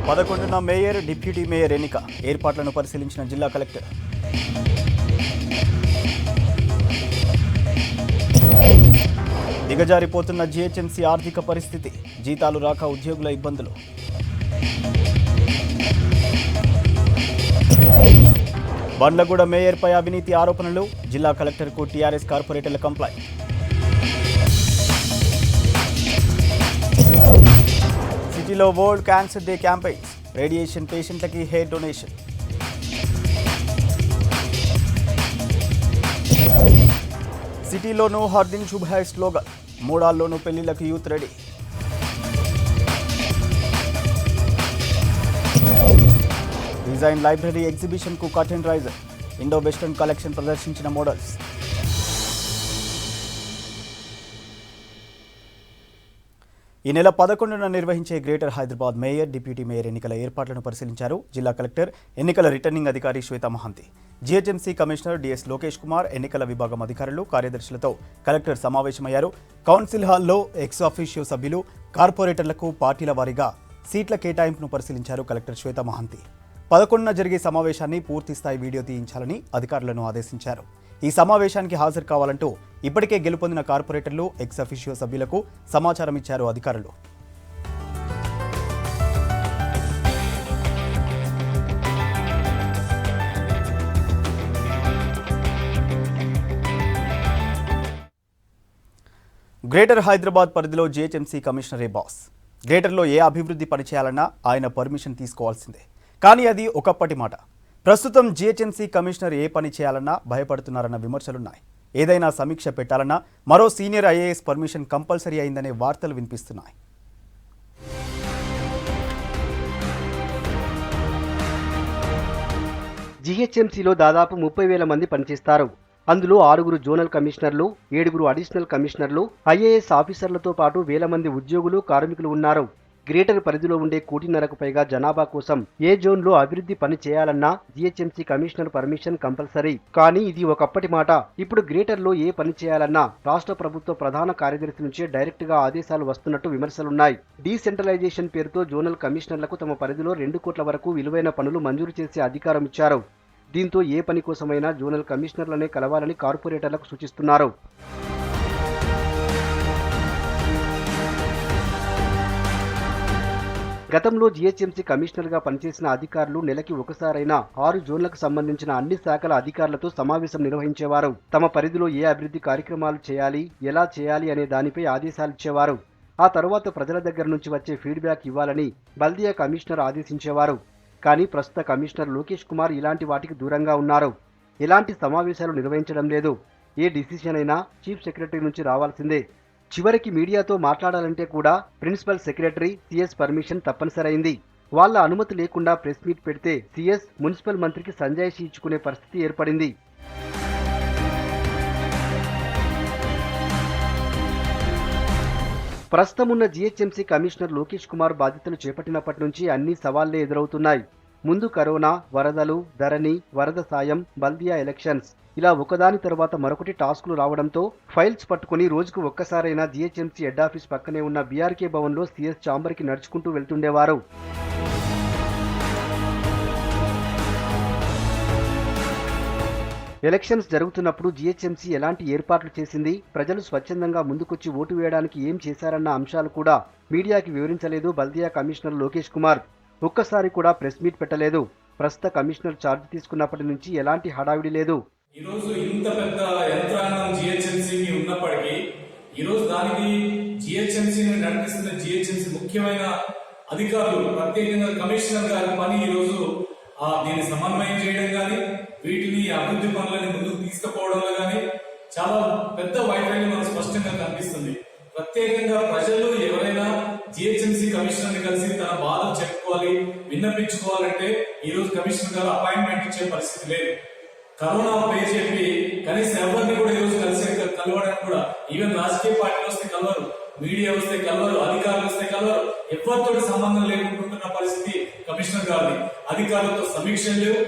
11న mayor, deputy mayor ఎన్నిక ఏర్పాట్లను పరిశీలించిన జిల్లా కలెక్టర్. దిగజారిపోతున్న జీహెచ్ఎంసీ ఆర్థిక పరిస్థితి, జీతాలు రాక ఉద్యోగుల ఇబ్బందులు. బండ్లగూడ మేయర్పై అవినీతి ఆరోపణలు, జిల్లా కలెక్టర్కు టీఆర్ఎస్ కార్పొరేటర్ల కంప్లైంట్. సిటీలో world cancer day campaigns, radiation పేషెంట్లకి హెయిర్ డొనేషన్. సిటీలోనూ హర్ దిన్ శుభ్ హై స్లోగన్, మూడాల్లోనూ పెళ్లిళ్లకు యూత్ రెడీ. డిజైన్ లైబ్రరీ ఎగ్జిబిషన్కు curtain raiser, Indo western collection ప్రదర్శించిన మోడల్స్. ఈ నెల 11న నిర్వహించే greater Hyderabad mayor, deputy mayor ఎన్నికల ఏర్పాట్లను పరిశీలించారు జిల్లా కలెక్టర్. ఎన్నికల రిటర్నింగ్ అధికారి Shweta Mahanti, GHMC commissioner DS Lokesh Kumar, ఎన్నికల విభాగం అధికారులు, కార్యదర్శులతో కలెక్టర్ సమావేశమయ్యారు. కౌన్సిల్ హాల్లో ఎక్స్ అఫీషియో సభ్యులు, కార్పొరేటర్లకు పార్టీల వారీగా సీట్ల కేటాయింపును పరిశీలించారు కలెక్టర్ శ్వేతా మహంతి. 11న జరిగే సమావేశాన్ని పూర్తిస్థాయి వీడియో తీయించాలని అధికారులను ఆదేశించారు. ఈ సమావేశానికి హాజరు కావాలంటూ ఇప్పటికే గెలుపొందిన కార్పొరేటర్లు, ఎక్స్ అఫీషియో సభ్యులకు సమాచారం ఇచ్చారు అధికారులు. గ్రేటర్ హైదరాబాద్ పరిధిలో జీహెచ్ఎంసీ కమిషనరే బాస్. గ్రేటర్లో ఏ అభివృద్ధి పనిచేయాలన్నా ఆయన పర్మిషన్ తీసుకోవాల్సిందే. కానీ అది ఒకప్పటి మాట. ప్రస్తుతం జీహెచ్ఎంసీ కమిషనర్ ఏ పని చేయాలన్నా భయపడుతున్నారన్న విమర్శలున్నాయి. ఏదైనా సమీక్ష పెట్టాలన్నా మరో సీనియర్ ఐఏఎస్ పర్మిషన్ కంపల్సరీ అయిందనే వార్తలు వినిపిస్తున్నాయి. జీహెచ్ఎంసీలో దాదాపు 30,000 మంది పనిచేస్తారు. అందులో 6 జోనల్ కమిషనర్లు, 7 అడిషనల్ కమిషనర్లు, ఐఏఎస్ ఆఫీసర్లతో పాటు వేల మంది ఉద్యోగులు, కార్మికులు ఉన్నారు. గ్రేటర్ పరిధిలో ఉండే 1.5 కోటి పైగా జనాభా కోసం ఏ జోన్లో అభివృద్ధి పని చేయాలన్నా జీహెచ్ఎంసీ కమిషనర్ పర్మిషన్ కంపల్సరీ. కానీ ఇది ఒకప్పటి మాట. ఇప్పుడు గ్రేటర్లో ఏ పని చేయాలన్నా రాష్ట్ర ప్రభుత్వ ప్రధాన కార్యదర్శి నుంచే డైరెక్ట్ గా ఆదేశాలు వస్తున్నట్టు విమర్శలున్నాయి. డీసెంట్రలైజేషన్ పేరుతో జోనల్ కమిషనర్లకు తమ పరిధిలో 2 కోట్ల వరకు విలువైన పనులు మంజూరు చేసే అధికారం ఇచ్చారు. దీంతో ఏ పని కోసమైనా జోనల్ కమిషనర్లనే కలవాలని కార్పొరేటర్లకు సూచిస్తున్నారు. గతంలో జీహెచ్ఎంసీ కమిషనర్గా పనిచేసిన అధికారులు నెలకి ఒకసారైనా 6 జోన్లకు సంబంధించిన అన్ని శాఖల అధికారులతో సమావేశం నిర్వహించేవారు. తమ పరిధిలో ఏ అభివృద్ధి కార్యక్రమాలు చేయాలి, ఎలా చేయాలి అనే దానిపై ఆదేశాలిచ్చేవారు. ఆ తరువాత ప్రజల దగ్గర నుంచి వచ్చే ఫీడ్బ్యాక్ ఇవ్వాలని బల్దియా కమిషనర్ ఆదేశించేవారు. కానీ ప్రస్తుత కమిషనర్ లోకేష్ కుమార్ ఇలాంటి వాటికి దూరంగా ఉన్నారు. ఎలాంటి సమావేశాలు నిర్వహించడం లేదు. ఏ డిసిషన్ అయినా చీఫ్ సెక్రటరీ నుంచి రావాల్సిందే. చివరికి మీడియాతో మాట్లాడాలంటే కూడా ప్రిన్సిపల్ సెక్రటరీ, సిఎస్ పర్మిషన్ తప్పనిసరైంది. వాళ్ళ అనుమతి లేకుండా ప్రెస్ మీట్ పెడితే సిఎస్, మున్సిపల్ మంత్రికి సంజాయిషీ ఇచ్చుకునే పరిస్థితి ఏర్పడింది. ప్రస్తుతం ఉన్న జీహెచ్ఎంసీ కమిషనర్ లోకేష్ కుమార్ బాధ్యతలు చేపట్టినప్పటి నుంచి అన్ని సవాళ్లే ఎదురవుతున్నాయి. ముందు కరోనా, వరదలు, ధరణి, వరద సాయం, బల్దియా ఎలక్షన్స్, ఇలా ఒకదాని తర్వాత మరొకటి టాస్కులు రావడంతో ఫైల్స్ పట్టుకుని రోజుకు ఒక్కసారైనా జీహెచ్ఎంసీ హెడ్ ఆఫీస్ పక్కనే ఉన్న బీఆర్కే భవన్లో సీఎస్ ఛాంబర్కి నడుచుకుంటూ వెళ్తుండేవారు. ఎలక్షన్స్ జరుగుతున్నప్పుడు జీహెచ్ఎంసీ ఎలాంటి ఏర్పాట్లు చేసింది, ప్రజలు స్వచ్ఛందంగా ముందుకొచ్చి ఓటు వేయడానికి ఏం చేశారన్న అంశాలు కూడా మీడియాకి వివరించలేదు బల్దియా కమిషనర్ లోకేష్ కుమార్. ఒక్కసారి కూడా ప్రెస్ మీట్ పెట్టలేదు. ప్రస్తుత కమిషనర్ ఛార్జ్ తీసుకున్నప్పటి నుంచి ఎలాంటి హడావిడి లేదు. ఈ రోజు ఇంత పెద్ద యంత్రాంగం జీహెచ్ఎంసీకి ఉన్నప్పటికీ ఈ రోజు దానికి జీహెచ్ఎంసీని నడిపిస్తున్న జీహెచ్ఎంసీ ముఖ్యమైన అధికారులు, ప్రత్యేకంగా కమిషనర్ గారి పని ఈ రోజు దీన్ని సమన్వయం చేయడం కానీ, వీటిని అభివృద్ధి పనులని ముందుకు తీసుకుపోవడంలో కానీ చాలా పెద్ద వైఫల్యం మనకు స్పష్టంగా కనిపిస్తుంది. ప్రత్యేకంగా ప్రజలు ఎవరైనా జీహెచ్ఎంసీ కమిషనర్ ని కలిసి తన బాధలు చెప్పుకోవాలి, విన్నపించుకోవాలంటే ఈ రోజు కమిషనర్ గారు అపాయింట్మెంట్ ఇచ్చే పరిస్థితి లేదు. కరోనా పేరు చెప్పి కనీసం ఎవరిని కూడా ఈ రోజు కలవడానికి కూడా, ఈవెన్ రాజకీయ పార్టీలు వస్తే కలవరు, మీడియా వస్తే కలవరు, అధికారులు వస్తే కలవరు, ఎవరితో సంబంధం లేకుంటున్న పరిస్థితి కమిషనర్ గారిని. అధికారులతో సమీక్షలు లేవు.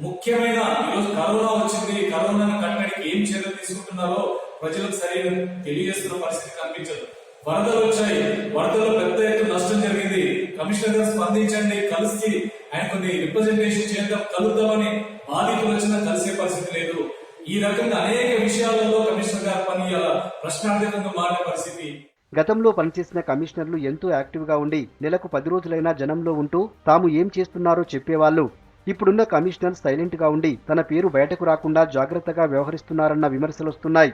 ముఖ్యమైన ఈరోజు కరోనా వచ్చింది, కరోనాను కట్టడానికి ఏం చర్యలు తీసుకుంటున్నారో ప్రజలకు సరైన తెలియజేస్తున్న పరిస్థితి కనిపించదు. వరదలు వచ్చాయి, వరదల్లో పెద్ద ఎత్తున నష్టం జరిగింది. కమిషనర్ గారు స్పందించండి, కలిసి ఆయన కొన్ని రిప్రజెంటేషన్ చేద్దాం, కలుద్దామని బాధితులు వచ్చినా కలిసే పరిస్థితి లేదు. ఈ రకంగా అనేక విషయాలలో కమిషనర్ గారి పని అలా ప్రశ్నార్థకంగా మారిన పరిస్థితి. గతంలో పనిచేసిన కమిషనర్లు ఎంతో యాక్టివ్గా ఉండి నెలకు 10 రోజులైనా జనంలో ఉంటూ తాము ఏం చేస్తున్నారో చెప్పేవాళ్లు. ఇప్పుడున్న కమిషనర్ సైలెంట్గా ఉండి తన పేరు బయటకు రాకుండా జాగ్రత్తగా వ్యవహరిస్తున్నారన్న విమర్శలొస్తున్నాయి.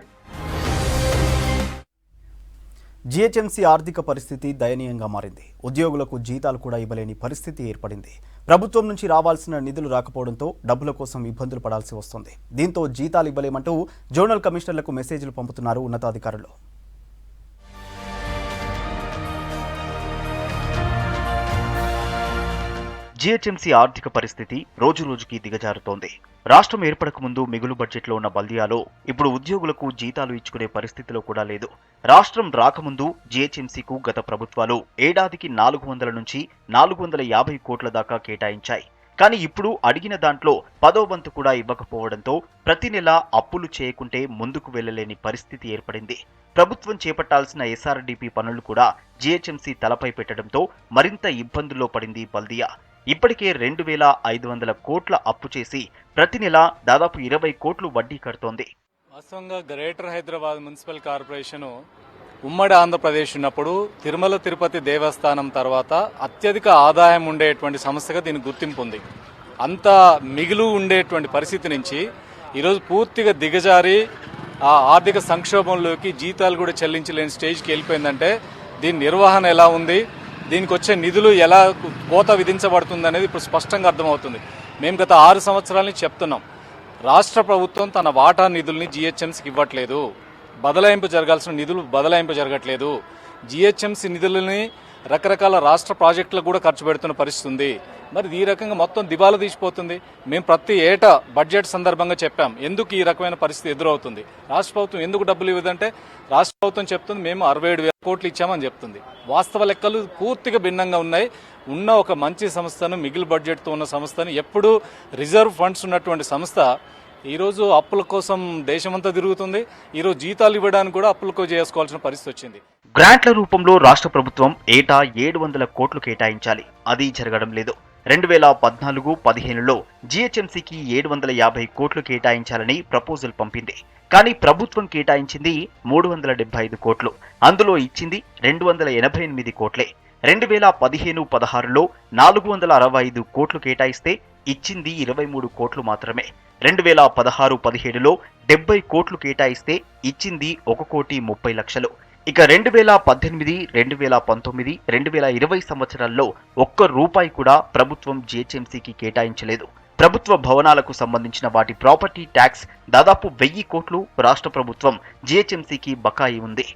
జీహెచ్ఎంసీ ఆర్థిక పరిస్థితి దయనీయంగా మారింది. ఉద్యోగులకు జీతాలు కూడా ఇవ్వలేని పరిస్థితి ఏర్పడింది. ప్రభుత్వం నుంచి రావాల్సిన నిధులు రాకపోవడంతో డబ్బుల కోసం ఇబ్బందులు పడాల్సి వస్తుంది. దీంతో జీతాలు ఇవ్వలేమంటూ జోనల్ కమిషనర్లకు మెసేజ్లు పంపుతున్నారు ఉన్నతాధికారులు. జీహెచ్ఎంసీ ఆర్థిక పరిస్థితి రోజురోజుకి దిగజారుతోంది. రాష్ట్రం ఏర్పడక ముందు మిగులు బడ్జెట్లో ఉన్న బల్దియాలో ఇప్పుడు ఉద్యోగులకు జీతాలు ఇచ్చుకునే పరిస్థితిలో కూడా లేదు. రాష్ట్రం రాకముందు జీహెచ్ఎంసీకు గత ప్రభుత్వాలు ఏడాదికి 400 నుంచి 450 కోట్ల దాకా కేటాయించాయి. కానీ ఇప్పుడు అడిగిన దాంట్లో 10వ వంతు కూడా ఇవ్వకపోవడంతో ప్రతి నెల అప్పులు చేయకుంటే ముందుకు వెళ్లలేని పరిస్థితి ఏర్పడింది. ప్రభుత్వం చేపట్టాల్సిన ఎస్ఆర్డీపీ పనులు కూడా జీహెచ్ఎంసీ తలపై పెట్టడంతో మరింత ఇబ్బందుల్లో పడింది బల్దియా. ఇప్పటికే 2,500 కోట్ల అప్పు చేసి ప్రతి నెల దాదాపు 20 కోట్లు వడ్డీ కడుతోంది. వాస్తవంగా గ్రేటర్ హైదరాబాద్ మున్సిపల్ కార్పొరేషన్ ఉమ్మడి ఆంధ్రప్రదేశ్ ఉన్నప్పుడు తిరుమల తిరుపతి దేవస్థానం తర్వాత అత్యధిక ఆదాయం ఉండేటువంటి సంస్థగా దీనికి గుర్తింపు ఉంది. అంత మిగులు ఉండేటువంటి పరిస్థితి నుంచి ఈరోజు పూర్తిగా దిగజారి ఆ ఆర్థిక సంక్షోభంలోకి జీతాలు కూడా చెల్లించలేని స్టేజ్కి వెళ్ళిపోయిందంటే దీని నిర్వహణ ఎలా ఉంది, దీనికి వచ్చే నిధులు ఎలా కోత విధించబడుతుంది అనేది ఇప్పుడు స్పష్టంగా అర్థమవుతుంది. మేము గత 6 సంవత్సరాల నుంచి చెప్తున్నాం, రాష్ట్ర ప్రభుత్వం తన వాటా నిధుల్ని జీహెచ్ఎంసీకి ఇవ్వట్లేదు, బదలాయింపు జరగాల్సిన నిధులు బదలాయింపు జరగట్లేదు, జీహెచ్ఎంసీ నిధులని రకరకాల రాష్ట్ర ప్రాజెక్టులకు కూడా ఖర్చు పెడుతున్న పరిస్థితి ఉంది. మరి ఈ రకంగా మొత్తం దివాలా తీసిపోతుంది. మేము ప్రతి ఏటా బడ్జెట్ సందర్భంగా చెప్పాం ఎందుకు ఈ రకమైన పరిస్థితి ఎదురవుతుంది, రాష్ట్ర ప్రభుత్వం ఎందుకు డబ్బులు ఇవ్వదంటే రాష్ట్ర ప్రభుత్వం చెప్తుంది మేము 67,000 కోట్లు ఇచ్చామని చెప్తుంది. వాస్తవ లెక్కలు పూర్తిగా భిన్నంగా ఉన్నాయి. ఉన్న ఒక మంచి సంస్థను, మిగిలి బడ్జెట్తో ఉన్న సంస్థను, ఎప్పుడు రిజర్వ్ ఫండ్స్ ఉన్నటువంటి సంస్థ ఈరోజు అప్పుల కోసం దేశమంతా తిరుగుతుంది. ఈరోజు జీతాలు ఇవ్వడానికి కూడా అప్పులకు చేసుకోవాల్సిన పరిస్థితి వచ్చింది. గ్రాంట్ల రూపంలో రాష్ట్ర ప్రభుత్వం ఏటా 700 కోట్లు కేటాయించాలి, అది జరగడం లేదు. 2014-15లో జీహెచ్ఎంసీకి 750 కోట్లు కేటాయించాలని ప్రపోజల్ పంపింది. కానీ ప్రభుత్వం కేటాయించింది 375 కోట్లు, అందులో ఇచ్చింది 288 కోట్లే. 2015-16లో 465 కోట్లు కేటాయిస్తే ఇచ్చింది 23 కోట్లు మాత్రమే. 2016-17లో 70 కోట్లు కేటాయిస్తే ఇచ్చింది 1,30,00,000. ఇక 2018, 2019, 2020 సంవత్సరాల్లో ఒక్క రూపాయి కూడా ప్రభుత్వం జీహెచ్ఎంసీకి కేటాయించలేదు. ప్రభుత్వ భవనాలకు సంబంధించిన వాటి ప్రాపర్టీ ట్యాక్స్ దాదాపు 1000 కోట్లు రాష్ట్ర ప్రభుత్వం జీహెచ్ఎంసీకి బకాయి ఉంది.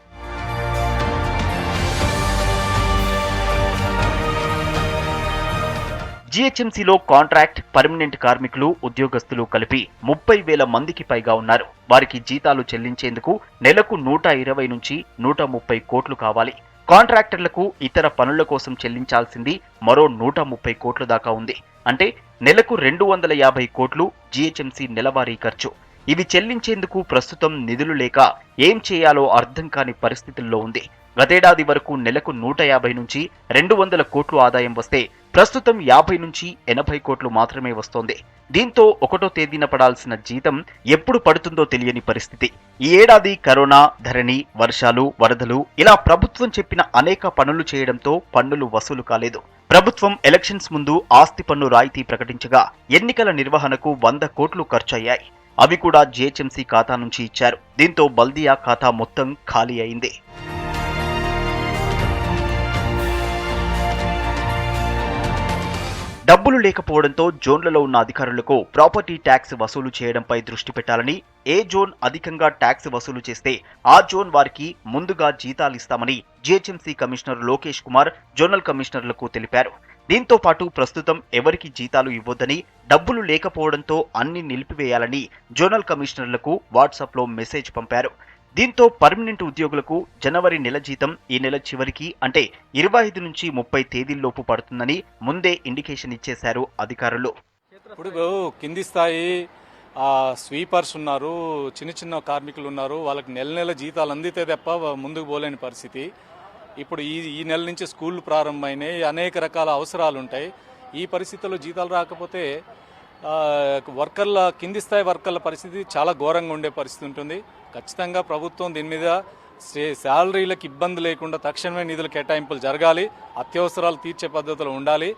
జీహెచ్ఎంసీలో కాంట్రాక్ట్, పర్మనెంట్ కార్మికులు, ఉద్యోగస్తులు కలిపి 30,000 మందికి పైగా ఉన్నారు. వారికి జీతాలు చెల్లించేందుకు నెలకు 120 నుంచి 130 కోట్లు కావాలి. కాంట్రాక్టర్లకు ఇతర పనుల కోసం చెల్లించాల్సింది మరో 130 కోట్ల దాకా ఉంది. అంటే నెలకు 250 కోట్లు జీహెచ్ఎంసీ నెలవారీ ఖర్చు. ఇవి చెల్లించేందుకు ప్రస్తుతం నిధులు లేక ఏం చేయాలో అర్థం కాని పరిస్థితుల్లో ఉంది. గతేడాది వరకు నెలకు 150 నుంచి 200 కోట్లు ఆదాయం వస్తే ప్రస్తుతం 50 నుంచి 80 కోట్లు మాత్రమే వస్తోంది. దీంతో 1వ తేదీన పడాల్సిన జీతం ఎప్పుడు పడుతుందో తెలియని పరిస్థితి. ఈ ఏడాది కరోనా, ధరణి, వర్షాలు, వరదలు ఇలా ప్రభుత్వం చెప్పిన అనేక పనులు చేయడంతో పన్నులు వసూలు కాలేదు. ప్రభుత్వం ఎలక్షన్స్ ముందు ఆస్తి పన్ను రాయితీ ప్రకటించగా ఎన్నికల నిర్వహణకు 100 కోట్లు ఖర్చయ్యాయి. అవి కూడా జీహెచ్ఎంసీ ఖాతా నుంచి ఇచ్చారు. దీంతో బల్దియా ఖాతా మొత్తం ఖాళీ అయింది. డబ్బులు లేకపోవడంతో జోన్లలో ఉన్న అధికారులకు ప్రాపర్టీ ట్యాక్స్ వసూలు చేయడంపై దృష్టి పెట్టాలని, ఏ జోన్ అధికంగా ట్యాక్స్ వసూలు చేస్తే ఆ జోన్ వారికి ముందుగా జీతాలిస్తామని GHMC commissioner Lokesh Kumar zonal కమిషనర్లకు తెలిపారు. దీంతో పాటు ప్రస్తుతం ఎవరికి జీతాలు ఇవ్వొద్దని, డబ్బులు లేకపోవడంతో అన్ని నిలిపివేయాలని జోనల్ కమిషనర్లకు వాట్సాప్లో మెసేజ్ పంపారు. దీంతో పర్మనెంట్ ఉద్యోగులకు జనవరి నెల జీతం ఈ నెల చివరికి అంటే 25 నుంచి 30 తేదీల్లోపు పడుతుందని ముందే ఇండికేషన్ ఇచ్చేశారు అధికారులు. ఇప్పుడు కింది స్థాయి స్వీపర్స్ ఉన్నారు, చిన్న చిన్న కార్మికులు ఉన్నారు, వాళ్ళకి నెల నెల జీతాలు అందితే తప్ప ముందుకు పోలేని పరిస్థితి. ఇప్పుడు ఈ నెల నుంచి స్కూళ్ళు ప్రారంభమైనాయి, అనేక రకాల అవసరాలు ఉంటాయి. ఈ పరిస్థితుల్లో జీతాలు రాకపోతే కింది స్థాయి వర్కర్ల పరిస్థితి చాలా ఘోరంగా ఉండే పరిస్థితి ఉంటుంది. ఖచ్చితంగా ప్రభుత్వం దీని మీద శాలరీలకు ఇబ్బంది లేకుండా తక్షణమే నిధుల కేటాయింపులు జరగాలి, అత్యవసరాలు తీర్చే పద్ధతిలో ఉండాలి.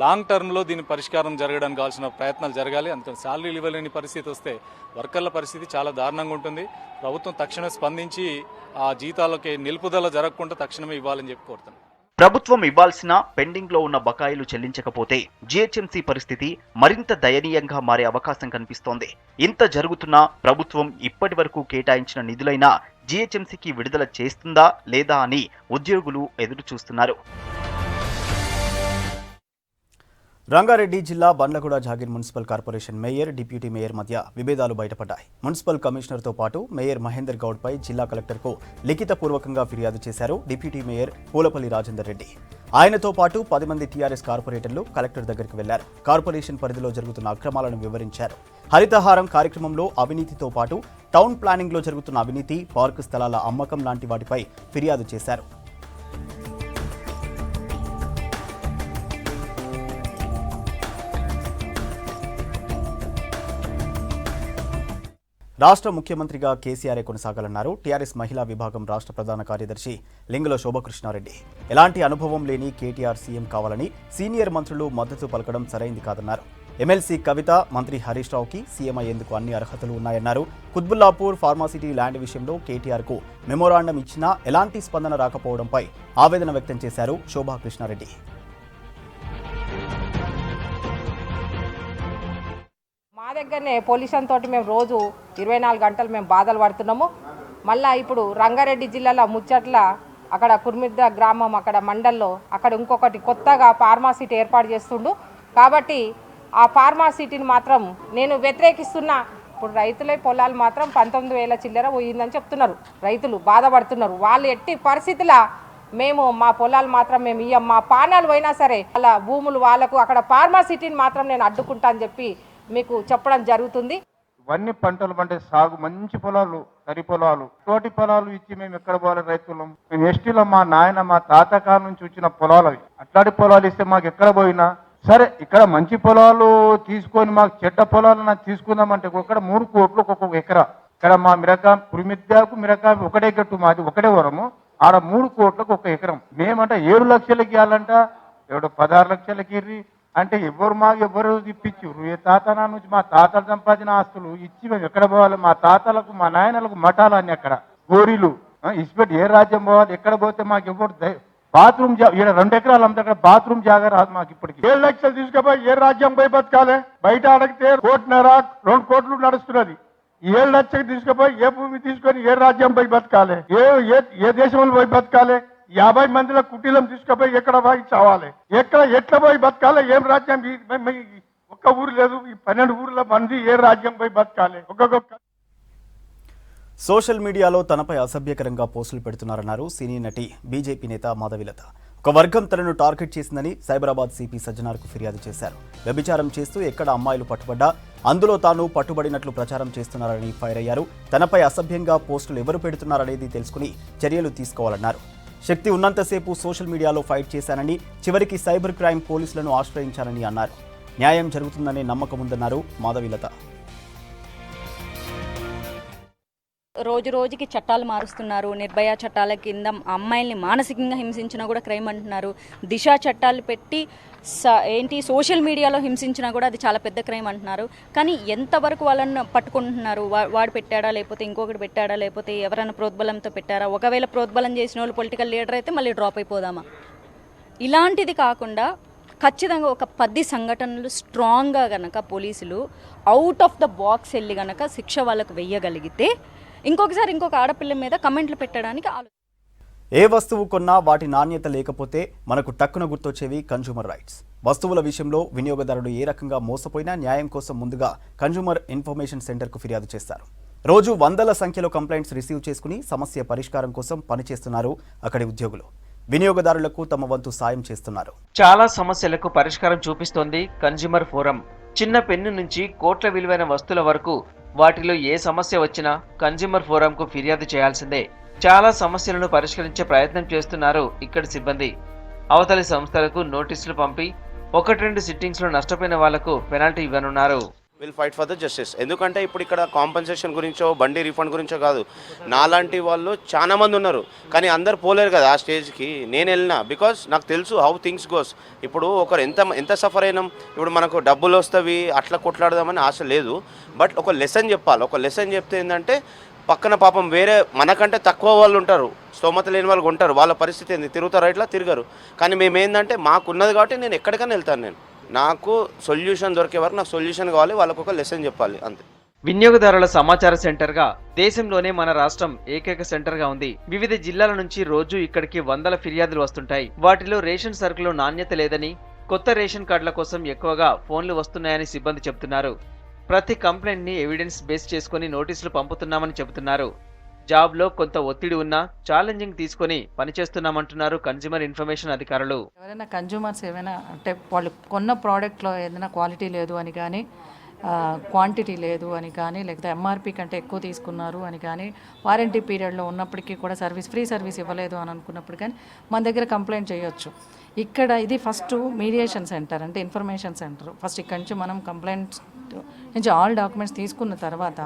లాంగ్ టర్మ్లో దీని పరిష్కారం జరగడానికి కావాల్సిన ప్రయత్నాలు జరగాలి. అందుకని శాలరీలు ఇవ్వలేని పరిస్థితి వస్తే వర్కర్ల పరిస్థితి చాలా దారుణంగా ఉంటుంది. ప్రభుత్వం తక్షణమే స్పందించి ఆ జీతాలకి నిలుపుదల జరగకుండా తక్షణమే ఇవ్వాలని చెప్పి కోరుతున్నాను. ప్రభుత్వం ఇవ్వాల్సిన పెండింగ్ లో ఉన్న బకాయిలు చెల్లించకపోతే జీహెచ్ఎంసీ పరిస్థితి మరింత దయనీయంగా మారే అవకాశం కనిపిస్తోంది. ఇంత జరుగుతున్నా ప్రభుత్వం ఇప్పటి వరకు కేటాయించిన నిధులైనా జీహెచ్ఎంసీకి విడుదల చేస్తుందా లేదా అని ఉద్యోగులు ఎదురు చూస్తున్నారు. రంగారెడ్డి జిల్లా Bandlaguda jagir municipal corporation mayor, deputy mayor మధ్య విభేదాలు బయటపడ్డాయి. మున్సిపల్ కమిషనర్తో పాటు మేయర్ మహేందర్ గౌడ్పై జిల్లా కలెక్టర్కు లిఖితపూర్వకంగా ఫిర్యాదు చేశారు డిప్యూటీ మేయర్ పూలపల్లి రాజేందర్ రెడ్డి. ఆయనతో పాటు 10 మంది టీఆర్ఎస్ కార్పొరేటర్లు కలెక్టర్ దగ్గరికి వెళ్లారు. కార్పొరేషన్ పరిధిలో జరుగుతున్న అక్రమాలను వివరించారు. హరితహారం కార్యక్రమంలో అవినీతితో పాటు టౌన్ ప్లానింగ్లో జరుగుతున్న అవినీతి, పార్కు స్థలాల అమ్మకం లాంటి వాటిపై ఫిర్యాదు చేశారు. రాష్ట్ర ముఖ్యమంత్రిగా కేసీఆర్ కొనసాగాలన్నారు టీఆర్ఎస్ మహిళా విభాగం రాష్ట్ర ప్రధాన కార్యదర్శి లింగుల శోభకృష్ణారెడ్డి. ఎలాంటి అనుభవం లేని కేటీఆర్ సీఎం కావాలని సీనియర్ మంత్రులు మద్దతు పలకడం సరైంది కాదన్నారు. ఎమ్మెల్సీ కవిత, మంత్రి హరీష్ రావుకి సీఎం అయ్యేందుకు అన్ని అర్హతలు ఉన్నాయన్నారు. కుత్బుల్లాపూర్ ఫార్మాసిటీ ల్యాండ్ విషయంలో కేటీఆర్కు మెమోరాండం ఇచ్చినా ఎలాంటి స్పందన రాకపోవడంపై ఆవేదన వ్యక్తం చేశారు శోభాకృష్ణారెడ్డి. మా దగ్గరనే పొల్యూషన్ తోటి మేము రోజు 24 గంటలు మేము బాధలు పడుతున్నాము. మళ్ళీ ఇప్పుడు రంగారెడ్డి జిల్లాలో ముచ్చట్ల అక్కడ కుర్మిద్ద గ్రామం అక్కడ మండల్లో అక్కడ ఇంకొకటి కొత్తగా ఫార్మాసిటీ ఏర్పాటు చేస్తుండు. కాబట్టి ఆ ఫార్మాసిటీని మాత్రం నేను వ్యతిరేకిస్తున్నా. ఇప్పుడు రైతుల పొలాలు మాత్రం 19,000 చిల్లర పోయిందని చెప్తున్నారు. రైతులు బాధపడుతున్నారు. వాళ్ళు ఎట్టి పరిస్థితుల మేము మా పొలాలు మాత్రం మేము ఇయ్యం, మా పానాలు పోయినా సరే వాళ్ళ భూములు వాళ్ళకు అక్కడ ఫార్మాసిటీని మాత్రం నేను అడ్డుకుంటా అని చెప్పి మీకు చెప్పడం జరుగుతుంది. ఇవన్నీ పంటలు పంటే సాగు మంచి పొలాలు, తరి పొలాలు, తోటి పొలాలు ఇచ్చి మేము ఎక్కడ పోవాలి రైతులం? మేము ఎస్టీలో మా నాయన మా తాతకాల నుంచి వచ్చిన పొలాలు అవి. అట్లాంటి పొలాలు ఇస్తే మాకు ఎక్కడ పోయినా సరే ఇక్కడ మంచి పొలాలు తీసుకొని మాకు చెడ్డ పొలాలు నాకు తీసుకుందామంటే ఇక్కడ 3 కోట్లు ఒక్కొక్క ఎకరా. ఇక్కడ మా కురిమిద్దాకు మిరకాయ ఒకటే గట్టు, మాది ఒకటే వరము. ఆడ 3 కోట్లకు ఒక ఎకరం. మేమంటే 7 లక్షలకి ఇవ్వాలంట, ఎవడో 16 లక్షలకి ఇర్రి అంటే ఎవరు ఇప్పించారు? ఏ తాత నా నుంచి మా తాతలు సంపాదించిన ఆస్తులు ఇచ్చి మేము ఎక్కడ పోవాలి? మా తాతలకు మా నాయనలకు మఠాలన్నీ అక్కడ గోరీలు ఇచ్చిపెట్టి ఏ రాజ్యం పోవాలి? ఎక్కడ పోతే మాకు ఎవరు బాత్రూమ్ 2 ఎకరాలు అంతా అక్కడ బాత్రూమ్ జాగా రాదు మాకు. ఇప్పటికి 7 లక్షలు తీసుకుపోయి ఏ రాజ్యం పోయి బతకాలి? బయట అడిగితే 1.5-2 కోట్లు నడుస్తున్నది. 7 లక్షలు తీసుకుపోయి ఏ భూమి తీసుకొని ఏ రాజ్యం పోయి బతకాలి? ఏ దేశంలో పోయి బతకాలి? 50 మందిలో కుటీలం తీసుకుపోయి ఎక్కడ పోయి చావాలి? ఎట్లా పోయి బతకాలి? ఏం రాజ్యం? ఒక్క ఊరు లేదు, ఈ 12 ఊర్ల మంది ఏ రాజ్యం పోయి బతకాలి? సోషల్ మీడియాలో తనపై అసభ్యకరంగా పోస్టులు పెడుతున్నారన్నారు సినీ నటి, బీజేపీ నేత మాధవిలత. ఒక వర్గం తనను టార్గెట్ చేసిందని సైబరాబాద్ సిపి సజ్జనార్కు ఫిర్యాదు చేశారు. వ్యభిచారం చేస్తూ ఎక్కడ అమ్మాయిలు పట్టుబడ్డా అందులో తాను పట్టుబడినట్లు ప్రచారం చేస్తున్నారని ఫైర్ అయ్యారు. తనపై అసభ్యంగా పోస్టులు ఎవరు పెడుతున్నారనేది తెలుసుకుని చర్యలు తీసుకోవాలన్నారు. శక్తి ఉన్నంతసేపు సోషల్ మీడియాలో ఫైట్ చేశానని, చివరికి సైబర్ క్రైమ్ పోలీసులను ఆశ్రయించానని అన్నారు. న్యాయం జరుగుతుందనే నమ్మకం ఉందన్నారు మాధవిలత. రోజు రోజుకి చట్టాలు మారుస్తున్నారు. నిర్భయ చట్టాల కింద అమ్మాయిల్ని మానసికంగా హింసించినా కూడా క్రైమ్ అంటున్నారు. దిశ చట్టాలు పెట్టి సోషల్ మీడియాలో హింసించినా కూడా అది చాలా పెద్ద క్రైమ్ అంటున్నారు. కానీ ఎంతవరకు వాళ్ళని పట్టుకుంటున్నారు? వాడు పెట్టాడా, లేకపోతే ఇంకొకటి పెట్టాడా, లేకపోతే ఎవరైనా ప్రోద్బలంతో పెట్టారా? ఒకవేళ ప్రోద్బలం చేసిన వాళ్ళు పొలిటికల్ లీడర్ అయితే మళ్ళీ డ్రాప్ అయిపోదామా? ఇలాంటిది కాకుండా ఖచ్చితంగా ఒక 10 సంఘటనలు స్ట్రాంగ్గా గనక పోలీసులు అవుట్ ఆఫ్ ద బాక్స్ వెళ్ళి గనక శిక్ష వాళ్ళకు వెయ్యగలిగితే ఇంకొకసారి ఇంకొక ఆడపిల్ల మీద కమెంట్లు పెట్టడానికి ఏ వస్తువు కొన్నా వాటి నాణ్యత లేకపోతే మనకు టక్కున గుర్తొచ్చేవి కన్జ్యూమర్ రైట్స్. వస్తువుల విషయంలో వినియోగదారుడు ఏ రకంగా మోసపోయినా న్యాయం కోసం ముందుగా కన్జ్యూమర్ ఇన్ఫర్మేషన్ సెంటర్కు ఫిర్యాదు చేస్తారు. రోజు వందల సంఖ్యలో కంప్లైంట్స్ రిసీవ్ చేసుకుని సమస్య పరిష్కారం కోసం పనిచేస్తున్నారు అక్కడి ఉద్యోగులు. వినియోగదారులకు తమ వంతు సాయం చేస్తున్నారు. చాలా సమస్యలకు పరిష్కారం చూపిస్తోంది కన్జ్యూమర్ ఫోరం. చిన్న పెన్ను నుంచి కోట్ల విలువైన వస్తువుల వరకు వాటిలో ఏ సమస్య వచ్చినా కన్జ్యూమర్ ఫోరంకు ఫిర్యాదు చేయాల్సిందే. చాలా సమస్యలను పరిష్కరించే ప్రయత్నం చేస్తున్నారు ఇక్కడి సిబ్బంది. అవతలి సంస్థలకు నోటీసులు పంపి 1-2 సిట్టింగ్స్ లో నష్టపోయిన వాళ్లకు పెనాల్టీ ఇవ్వనున్నారు. Will fight for the justice. ఎందుకంటే ఇప్పుడు ఇక్కడ కాంపెన్సేషన్ గురించో బండి రీఫండ్ గురించో కాదు, నాలాంటి వాళ్ళు చాలా మంది ఉన్నారు, కానీ అందరు పోలేరు కదా ఆ స్టేజ్కి. నేను వెళ్ళినా బికాస్ నాకు తెలుసు హౌ థింగ్స్ గోస్. ఇప్పుడు ఒకరు ఎంత సఫర్ అయినాం, ఇప్పుడు మనకు డబ్బులు వస్తవి అట్లా కొట్లాడదామని ఆశ లేదు, బట్ ఒక లెసన్ చెప్పాలి. ఒక లెసన్ చెప్తే ఏంటంటే పక్కన పాపం వేరే మనకంటే తక్కువ వాళ్ళు ఉంటారు, స్తోమత లేని వాళ్ళు ఉంటారు, వాళ్ళ పరిస్థితి ఏంది, తిరుగుతారు ఇట్లా తిరగరు. కానీ మేము ఏంటంటే మాకున్నది కాబట్టి నేను ఎక్కడికైనా వెళ్తాను. నాకు సొల్యూషన్ దొరికే వరకు నాకు సొల్యూషన్ కావాలి, వాళ్ళకు ఒక లెసన్ చెప్పాలి అంతే. వినియోగదారుల సమాచార సెంటర్గా దేశంలోనే మన రాష్ట్రం ఏకైక సెంటర్గా ఉంది. వివిధ జిల్లాల నుంచి రోజు ఇక్కడికి వందల ఫిర్యాదులు వస్తుంటాయి. వాటిలో రేషన్ సరుకులో నాణ్యత లేదని, కొత్త రేషన్ కార్డుల కోసం ఎక్కువగా ఫోన్లు వస్తున్నాయని సిబ్బంది చెబుతున్నారు. ప్రతి కంప్లైంట్ ని ఎవిడెన్స్ బేస్ చేసుకుని నోటీసులు పంపుతున్నామని చెబుతున్నారు. జాబ్ లో కొంత ఒత్తిడి ఉన్నా ఛాలెంజింగ్ తీసుకొని పనిచేస్తున్నామంటున్నారు కన్స్యూమర్ ఇన్ఫర్మేషన్ అధికారులు. ఎవరైనా కన్జ్యూమర్స్ ఏమైనా అంటే వాళ్ళు కొన్న ప్రోడక్ట్లో ఏదైనా క్వాలిటీ లేదు అని కానీ, క్వాంటిటీ లేదు అని కానీ, లేకపోతే ఎంఆర్పి కంటే ఎక్కువ తీసుకున్నారు అని కానీ, వారంటీ పీరియడ్లో ఉన్నప్పటికీ కూడా ఫ్రీ సర్వీస్ ఇవ్వలేదు అని అనుకున్నప్పుడు కానీ మన దగ్గర కంప్లైంట్ చేయొచ్చు. ఇక్కడ ఇది ఫస్ట్ మీడియేషన్ సెంటర్ అంటే ఇన్ఫర్మేషన్ సెంటర్. ఫస్ట్ ఇక్కడి నుంచి మనం కంప్లైంట్స్ నుంచి ఆల్ డాక్యుమెంట్స్ తీసుకున్న తర్వాత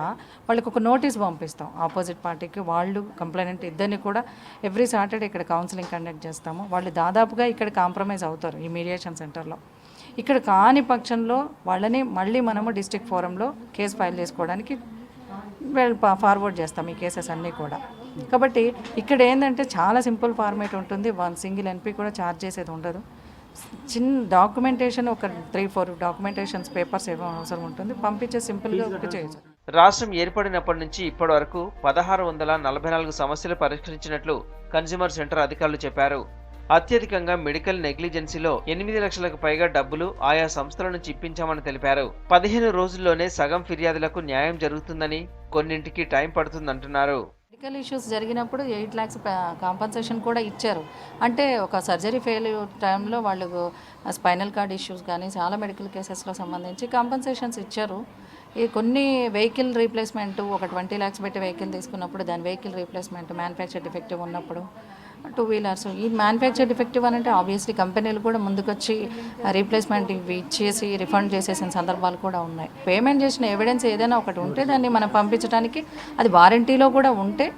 వాళ్ళకి ఒక నోటీస్ పంపిస్తాం ఆపోజిట్ పార్టీకి. వాళ్ళు కంప్లైంట్ ఇద్దరిని కూడా ఎవ్రీ సాటర్డే ఇక్కడ కౌన్సిలింగ్ కండక్ట్ చేస్తాము. వాళ్ళు దాదాపుగా ఇక్కడ కాంప్రమైజ్ అవుతారు ఈ మీడియేషన్ సెంటర్లో. ఇక్కడ కాని పక్షంలో వాళ్ళని మళ్ళీ మనము డిస్ట్రిక్ట్ ఫోరంలో కేసు ఫైల్ చేసుకోవడానికి ఫార్వర్డ్ చేస్తాం ఈ కేసెస్ అన్నీ కూడా. కాబట్టి ఇక్కడ ఏంటంటే చాలా సింపుల్ ఫార్మేట్ ఉంటుంది. 1 సింగిల్ ఎన్పీ కూడా ఛార్జ్ చేసేది ఉండదు. చిన్న డాక్యుమెంటేషన్ ఒక 3-4 డాక్యుమెంటేషన్స్ పేపర్స్ ఏమో అవసరం ఉంటుంది, పంపించే సింపుల్గా చేయొచ్చు. రాష్ట్రం ఏర్పడినప్పటి నుంచి ఇప్పటి వరకు 1644 సమస్యలు పరిష్కరించినట్లు కన్స్యూమర్ సెంటర్ అధికారులు చెప్పారు. అత్యధికంగా మెడికల్ నెగ్లిజెన్సీలో 8 లక్షలకు పైగా డబ్బులు ఆయా సంస్థల నుంచి ఇప్పించామని తెలిపారు. 15 రోజుల్లోనే సగం ఫిర్యాదులకు న్యాయం జరుగుతుందని, కొన్నింటికి టైం పడుతుందంటున్నారు. మెడికల్ ఇష్యూస్ జరిగినప్పుడు 8 lakhs కాంపన్సేషన్ కూడా ఇచ్చారు. అంటే ఒక సర్జరీ ఫెయిల్యూర్ టైంలో వాళ్ళకు స్పైనల్ కార్డ్ ఇష్యూస్ కానీ చాలా మెడికల్ కేసెస్లో సంబంధించి కాంపన్సేషన్స్ ఇచ్చారు. ఈ కొన్ని వెహికల్ రీప్లేస్మెంట్ ఒక 20 lakhs పెట్టి వెహికల్ తీసుకున్నప్పుడు దాని వెహికల్ రీప్లేస్మెంట్ మ్యానుఫ్యాక్చర్ డిఫెక్టివ్ ఉన్నప్పుడు 2 wheelers ఈ మ్యానుఫ్యాక్చర్ డిఫెక్టివ్ అని అంటే ఆబ్వియస్లీ కంపెనీలు కూడా ముందుకొచ్చి రీప్లేస్మెంట్ ఇవి ఇచ్చేసి రిఫండ్ చేసేసిన సందర్భాలు కూడా ఉన్నాయి. పేమెంట్ చేసిన ఎవిడెన్స్ ఏదైనా ఒకటి ఉంటే దాన్ని మనం పంపించడానికి, అది వారంటీలో కూడా ఉంటే,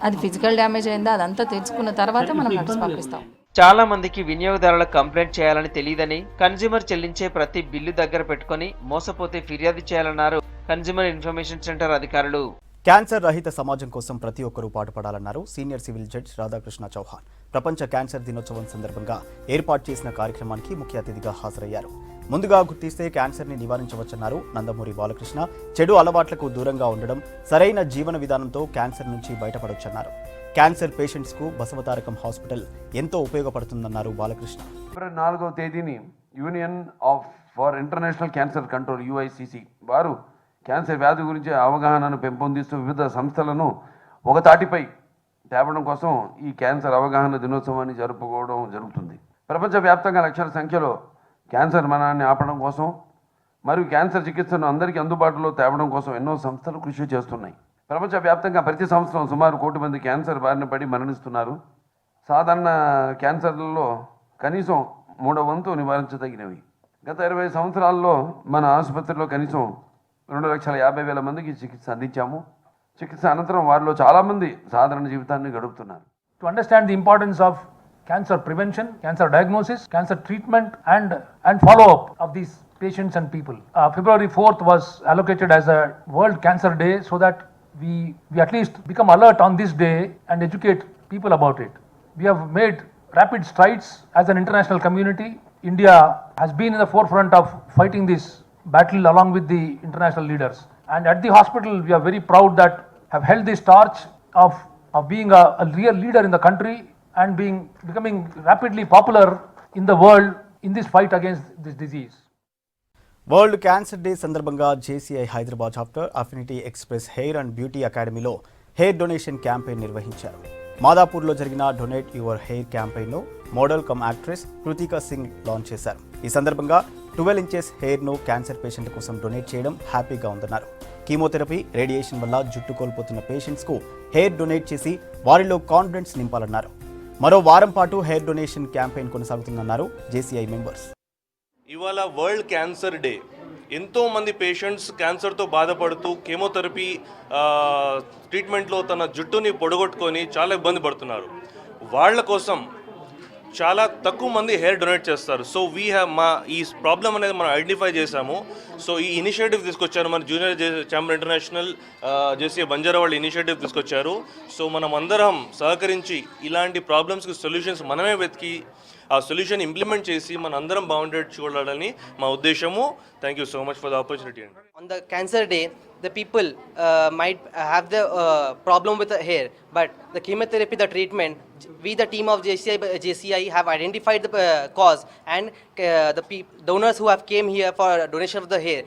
అది ఫిజికల్ డ్యామేజ్ అయిందా అదంతా తెలుసుకున్న తర్వాత మనం నోటీస్ పంపిస్తాం. చాలా మందికి వినియోగదారుల కంప్లైంట్ చేయాలని తెలియదని, కన్స్యూమర్ చెల్లించే ప్రతి బిల్లు దగ్గర పెట్టుకుని మోసపోతే ఫిర్యాదు చేయాలన్నారు కన్స్యూమర్ ఇన్ఫర్మేషన్ సెంటర్ అధికారులు. క్యాన్సర్ రహిత సమాజం కోసం ప్రతి ఒక్కరూ పాటుపడాలన్నారు senior civil judge Radhakrishna Chauhan. ప్రపంచ క్యాన్సర్ దినోత్సవం సందర్భంగా ఏర్పాటు చేసిన కార్యక్రమానికి ముఖ్య అతిథిగా హాజరయ్యారు. ముందుగా గుర్తిస్తే క్యాన్సర్ని నివారించవచ్చన్నారు నందమూరి బాలకృష్ణ. చెడు అలవాట్లకు దూరంగా ఉండడం, సరైన జీవన విధానంతో క్యాన్సర్ నుంచి బయటపడొచ్చన్నారు. క్యాన్సర్ పేషెంట్స్కు బసవతారకం హాస్పిటల్ ఎంతో ఉపయోగపడుతుందన్నారు బాలకృష్ణ. ఫిబ్రవరి 4వ తేదీని union for international cancer control UICC వారు క్యాన్సర్ వ్యాధి గురించి అవగాహనను పెంపొందిస్తూ వివిధ సంస్థలను ఒక తాటిపై తేవడం కోసం ఈ క్యాన్సర్ అవగాహన దినోత్సవాన్ని జరుపుకోవడం జరుగుతుంది. ప్రపంచవ్యాప్తంగా లక్షల సంఖ్యలో క్యాన్సర్ మరణాన్ని ఆపడం కోసం మరియు క్యాన్సర్ చికిత్సను అందరికీ అందుబాటులో తేవడం కోసం ఎన్నో సంస్థలు కృషి చేస్తున్నాయి. ప్రపంచవ్యాప్తంగా ప్రతి సంవత్సరం సుమారు 1 కోటి మంది క్యాన్సర్ బారిన పడి మరణిస్తున్నారు. సాధారణ క్యాన్సర్లలో కనీసం 3వ వంతు నివారించదగినవి. గత 20 సంవత్సరాల్లో మన ఆసుపత్రిలో కనీసం 2,50,000 మందికి చికిత్స అందించాము. చికిత్స అనంతరం వారిలో చాలామంది సాధారణ జీవితాన్ని గడుపుతున్నారు. To understand the importance of cancer prevention, cancer diagnosis, cancer treatment and follow-up of these patients and people. February 4th was allocated as a World Cancer Day so that we at least become alert on this day and educate people about it. We have made rapid strides as an international community. India has been in the forefront of fighting this battle along with the international leaders. And at the hospital, we are very proud that have held this torch of being a real leader in the country and becoming rapidly popular in the world in this fight against this disease. World cancer day సందర్భంగా JCI Hyderabad chapter affinity express hair and beauty అకాడమీలో hair donation campaign నిర్వహించారు. మాదాపూర్లో జరిగిన donate your hair క్యాంపెయిన్ను model cum actress Kritika Singh launch చేశారు. ఈ సందర్భంగా 12 inches హెయిర్ను cancer పేషెంట్ల కోసం డొనేట్ చేయడం హ్యాపీగా ఉందన్నారు. కీమోథెరపీ, రేడియేషన్ వల్ల జుట్టు కోల్పోతున్న పేషెంట్స్కు హెయిర్ డొనేట్ చేసి వారిలో కాన్ఫిడెన్స్ నింపాలన్నారు. మరో వారం పాటు హెయిర్ డొనేషన్ క్యాంపెయిన్ కొనసాగుతుందన్నారు జేసీఐ మెంబర్స్. ఇవాళ వరల్డ్ క్యాన్సర్ డే. ఎంతోమంది పేషెంట్స్ క్యాన్సర్తో బాధపడుతూ కేమోథెరపీ ట్రీట్మెంట్లో తన జుట్టుని పొడగొట్టుకొని చాలా ఇబ్బంది పడుతున్నారు. వాళ్ళ కోసం చాలా తక్కువ మంది హెయిర్ డొనేట్ చేస్తారు. సో వీ హ్యావ్ ఈ ప్రాబ్లం అనేది మనం ఐడెంటిఫై చేశాము. సో ఈ ఇనిషియేటివ్ తీసుకొచ్చారు మన junior chamber international JCI Banjara వాళ్ళు ఇనిషియేటివ్ తీసుకొచ్చారు. సో మనం అందరం సహకరించి ఇలాంటి ప్రాబ్లమ్స్కి సొల్యూషన్స్ మనమే వెతికి ఆ సొల్యూషన్ ఇంప్లిమెంట్ చేసి మన అందరం బాగుండేట్టు చూడాలని మా ఉద్దేశము. Thank you so much for the opportunity. On the cancer day, the people might have the problem with the hair, but the chemotherapy, the treatment, we the team of JCI have identified the cause, and the donors who have came here for donation of the hair,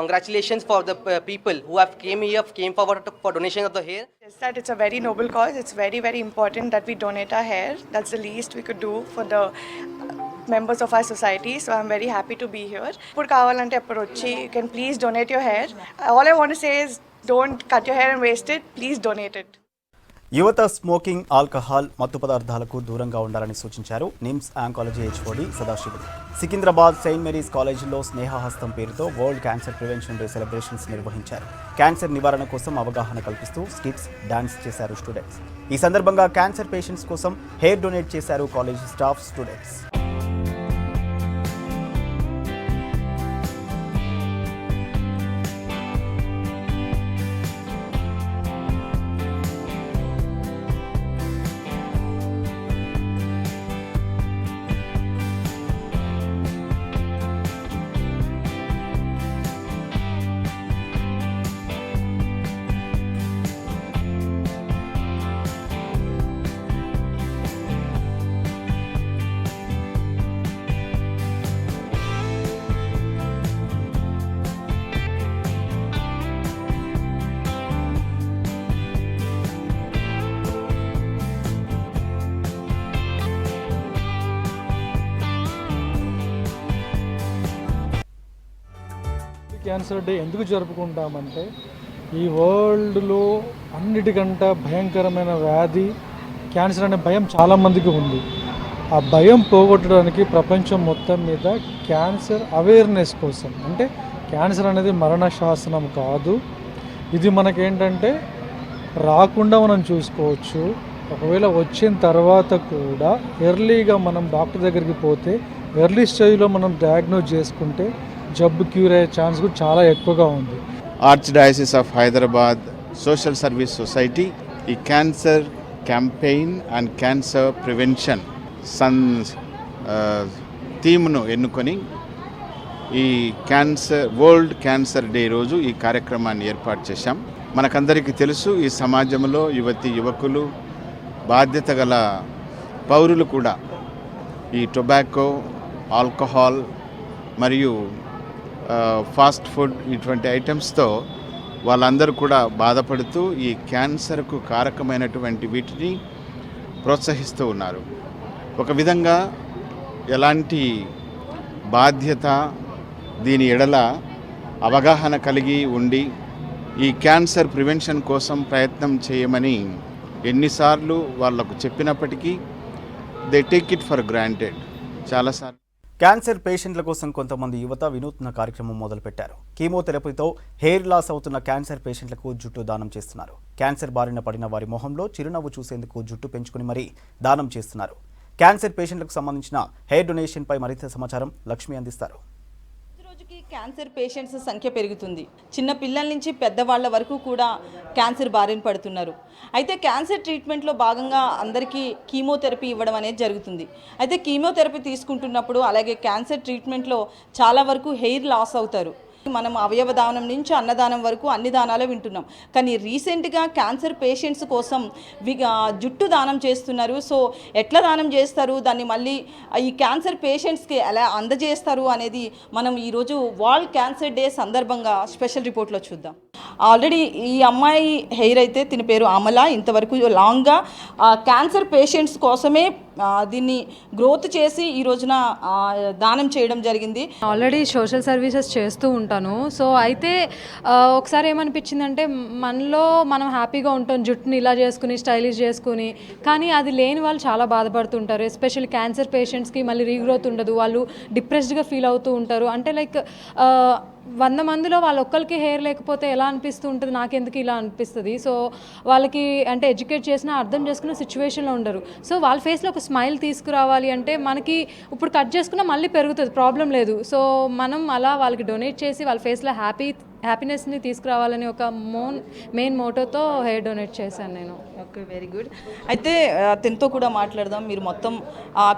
congratulations for the people who have came forward for donation of the hair. Yes, that it's a very noble cause. It's very, very important that we donate our hair. That's the least we could do for the members of our society. So I'm very happy to be here. Ippudu kavalante appudu vachi you can please donate your hair. All I want to say is don't cut your hair and waste it. Please donate it. యువత smoking, alcohol, మత్తు పదార్థాలకు దూరంగా ఉండాలని సూచించారు NIMS oncology HOD సదాశివుడు. Secunderabad saint Mary's కాలేజీలో స్నేహహస్తం పేరుతో world cancer prevention day celebrations నిర్వహించారు. క్యాన్సర్ నివారణ కోసం అవగాహన కల్పిస్తూ స్కిట్స్, డాన్స్ చేశారు స్టూడెంట్స్. ఈ సందర్భంగా క్యాన్సర్ పేషెంట్స్ కోసం హెయిర్ డొనేట్ చేశారు college staff, students. Cancer day ఎందుకు జరుపుకుంటామంటే ఈ వరల్డ్లో అన్నిటికంటే భయంకరమైన వ్యాధి క్యాన్సర్ అనే భయం చాలామందికి ఉంది. ఆ భయం పోగొట్టడానికి ప్రపంచం మొత్తం మీద క్యాన్సర్ అవేర్నెస్ కోసం, అంటే క్యాన్సర్ అనేది మరణ శాసనం కాదు, ఇది మనకేంటంటే రాకుండా మనం చూసుకోవచ్చు. ఒకవేళ వచ్చిన తర్వాత కూడా ఎర్లీగా మనం డాక్టర్ దగ్గరికి పోతే ఎర్లీ స్టేజ్లో మనం డయాగ్నోజ్ చేసుకుంటే జబ్బు క్యూర్ అయ్యే ఛాన్స్ కూడా చాలా ఎక్కువగా ఉంది. Arch diocese of Hyderabad social service society ఈ cancer campaign and cancer prevention థీమ్ను ఎన్నుకొని ఈ వరల్డ్ క్యాన్సర్ డే రోజు ఈ కార్యక్రమాన్ని ఏర్పాటు చేశాం. మనకందరికీ తెలుసు, ఈ సమాజంలో యువకులు, బాధ్యత గల పౌరులు కూడా ఈ టొబాకో, ఆల్కహాల్ మరియు ఫాస్ట్ ఫుడ్ ఇటువంటి ఐటమ్స్తో వాళ్ళందరూ కూడా బాధపడుతూ ఈ క్యాన్సర్కు కారకమైనటువంటి వీటిని ప్రోత్సహిస్తూ ఉన్నారు. ఒక విధంగా ఎలాంటి బాధ్యత, దీని ఎడల అవగాహన కలిగి ఉండి ఈ క్యాన్సర్ ప్రివెన్షన్ కోసం ప్రయత్నం చేయమని ఎన్నిసార్లు వాళ్లకు చెప్పినప్పటికీ they take it for granted. చాలాసార్లు క్యాన్సర్ పేషెంట్ల కోసం కొంతమంది యువత వినూత్న కార్యక్రమం మొదలుపెట్టారు. కీమోథెరపీతో హెయిర్ లాస్ అవుతున్న క్యాన్సర్ పేషెంట్లకు జుట్టు దానం చేస్తున్నారు. క్యాన్సర్ బారిన పడిన వారి మొహంలో చిరునవ్వు చూసేందుకు జుట్టు పెంచుకుని మరీ దానం చేస్తున్నారు. క్యాన్సర్ పేషెంట్లకు సంబంధించిన హెయిర్ డొనేషన్పై మరింత సమాచారం లక్ష్మి అందిస్తారు. రోజుకి క్యాన్సర్ పేషెంట్స్ సంఖ్య పెరుగుతుంది. చిన్న పిల్లల నుంచి పెద్దవాళ్ల వరకు కూడా క్యాన్సర్ బారిన పడుతున్నారు. అయితే క్యాన్సర్ ట్రీట్మెంట్లో భాగంగా అందరికీ కీమోథెరపీ ఇవ్వడం అనేది జరుగుతుంది. అయితే కీమోథెరపీ తీసుకుంటున్నప్పుడు అలాగే క్యాన్సర్ ట్రీట్మెంట్లో చాలా వరకు హెయిర్ లాస్ అవుతారు. మనం అవయవ దానం నుంచి అన్నదానం వరకు అన్ని దానాలు వింటున్నాం. కానీ రీసెంట్గా క్యాన్సర్ పేషెంట్స్ కోసం జుట్టు దానం చేస్తున్నారు. సో ఎట్లా దానం చేస్తారు, దాన్ని మళ్ళీ ఈ క్యాన్సర్ పేషెంట్స్కి ఎలా అందజేస్తారు అనేది మనం ఈరోజు వరల్డ్ క్యాన్సర్ డే సందర్భంగా స్పెషల్ రిపోర్ట్లో చూద్దాం. ఆల్రెడీ ఈ అమ్మాయి హెయిర్ అయితే, తిన పేరు అమల, ఇంతవరకు లాంగ్గా క్యాన్సర్ పేషెంట్స్ కోసమే దీన్ని గ్రోత్ చేసి ఈ రోజున దానం చేయడం జరిగింది. ఆల్రెడీ సోషల్ సర్వీసెస్ చేస్తూ ఉంటాను. సో అయితే ఒకసారి ఏమనిపించిందంటే మనలో మనం హ్యాపీగా ఉంటాం జుట్టుని ఇలా చేసుకుని స్టైలిష్ చేసుకుని, కానీ అది లేని వాళ్ళు చాలా బాధపడుతుంటారు. ఎస్పెషల్లీ క్యాన్సర్ పేషెంట్స్కి మళ్ళీ రీగ్రోత్ ఉండదు, వాళ్ళు డిప్రెస్డ్గా ఫీల్ అవుతూ ఉంటారు. అంటే లైక్ 100 మందిలో వాళ్ళ ఒక్కరికి హెయిర్ లేకపోతే ఎలా అనిపిస్తూ ఉంటుంది, నాకెందుకు ఇలా అనిపిస్తుంది. సో వాళ్ళకి అంటే ఎడ్యుకేట్ చేసినా అర్థం చేసుకున్న సిచ్యువేషన్లో ఉండరు. సో వాళ్ళ ఫేస్లో ఒక స్మైల్ తీసుకురావాలి అంటే మనకి ఇప్పుడు కట్ చేసుకున్నా మళ్ళీ పెరుగుతుంది, ప్రాబ్లం లేదు. సో మనం అలా వాళ్ళకి డొనేట్ చేసి వాళ్ళ ఫేస్లో హ్యాపీనెస్ని తీసుకురావాలని ఒక మెయిన్ మోటోతో హెయిర్ డొనేట్ చేశాను నేను. Okay, very good. అయితే అతనితో కూడా మాట్లాడదాం. మీరు మొత్తం